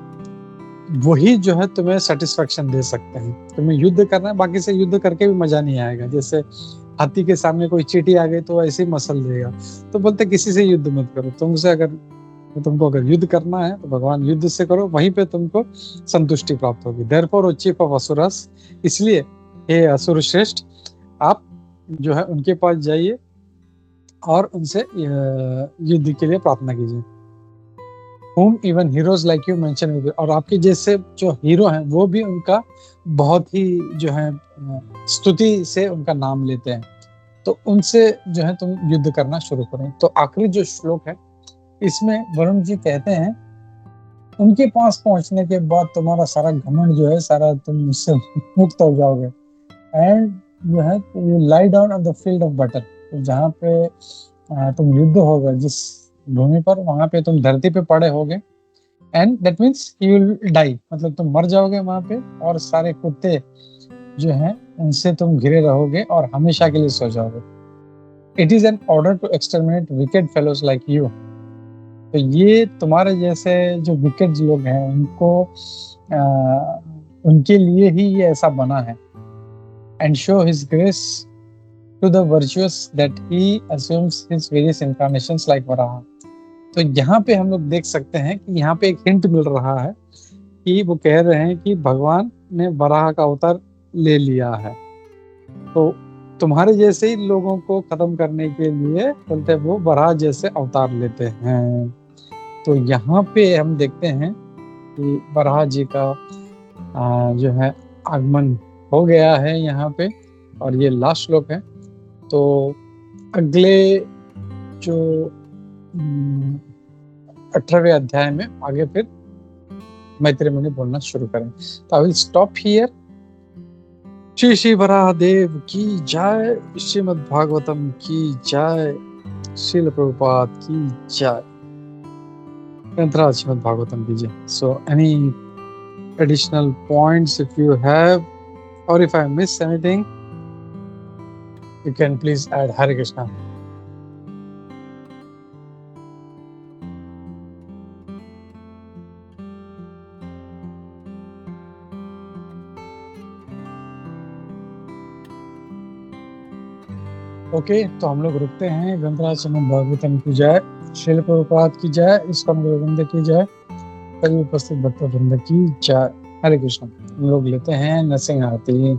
S2: वही जो है तुम्हें सेटिस्फेक्शन दे सकते हैं। तुम्हें युद्ध करना है, बाकी से युद्ध करके भी मजा नहीं आएगा। जैसे हाथी के सामने कोई चींटी आ गई तो ऐसे ही मसल देगा। तो बोलते किसी से युद्ध मत करो, तुमको अगर युद्ध करना है तो भगवान युद्ध से करो, वहीं पे तुमको संतुष्टि प्राप्त होगी। देयरफॉर ओ चीफ ऑफ असुरस, इसलिए हे असुर श्रेष्ठ आप जो है उनके पास जाइए और उनसे युद्ध के लिए प्रार्थना कीजिए। whom even heroes like you mention with, और आपके जैसे जो हीरो हैं वो भी उनका बहुत ही जो है स्तुति से उनका नाम लेते हैं, तो उनसे जो है तुम युद्ध करना शुरू करो। तो आखिरी जो श्लोक है इसमें वरुण जी कहते हैं उनके पास पहुंचने के बाद तुम्हारा सारा घमंड जो है सारा तुम उससे मुक्त हो जाओगे। एंड जो है you lie down on the field of battle, तो जहाँ पे तुम युद्ध होगा जिस भूमि पर, वहां पे तुम धरती पे पड़े होगे। And that means you will die, मतलब तुम मर जाओगे वहां पे, और सारे कुत्ते जो हैं उनसे तुम घिरे रहोगे और हमेशा के लिए सो जाओगे। It is an order to exterminate wicked fellows like you. तो ये तुम्हारे जैसे जो विकेड लोग हैं उनके लिए ही ये ऐसा बना है। And show his grace to the virtuous that he assumes his various incarnations like Varaha। तो यहाँ पे हम लोग देख सकते हैं कि यहाँ पे एक हिंट मिल रहा है कि वो कह रहे हैं कि भगवान ने वराह का अवतार ले लिया है, तो तुम्हारे जैसे ही लोगों को खत्म करने के लिए बोलते वो वराह जैसे अवतार लेते हैं। तो यहाँ पे हम देखते हैं कि वराह जी का जो है आगमन हो गया है यहाँ पे, और ये लास्ट श्लोक है। तो अगले जो 18वें अध्याय में आगे फिर मैत्री मुनि बोलना शुरू करें। तो I will stop here. Shri Shri Varaha Dev की जय, श्रीमद् भागवतम की जय, श्रील प्रभुपाद की जय, ग्रंथराज श्रीमद् भागवतम की जय। So any additional points if you have, or if I miss anything, you can please add. Hare Krishna. Okay, तो हम लोग रुकते हैं। ग्रंथराज श्रीमद् भागवतम की जय, श्रील प्रभुपाद की जय, इस्कॉन गोविंद की जय, सभी उपस्थित भक्त वृंद की जय। हरे कृष्ण। हम लोग लेते हैं नरसिंह आरती।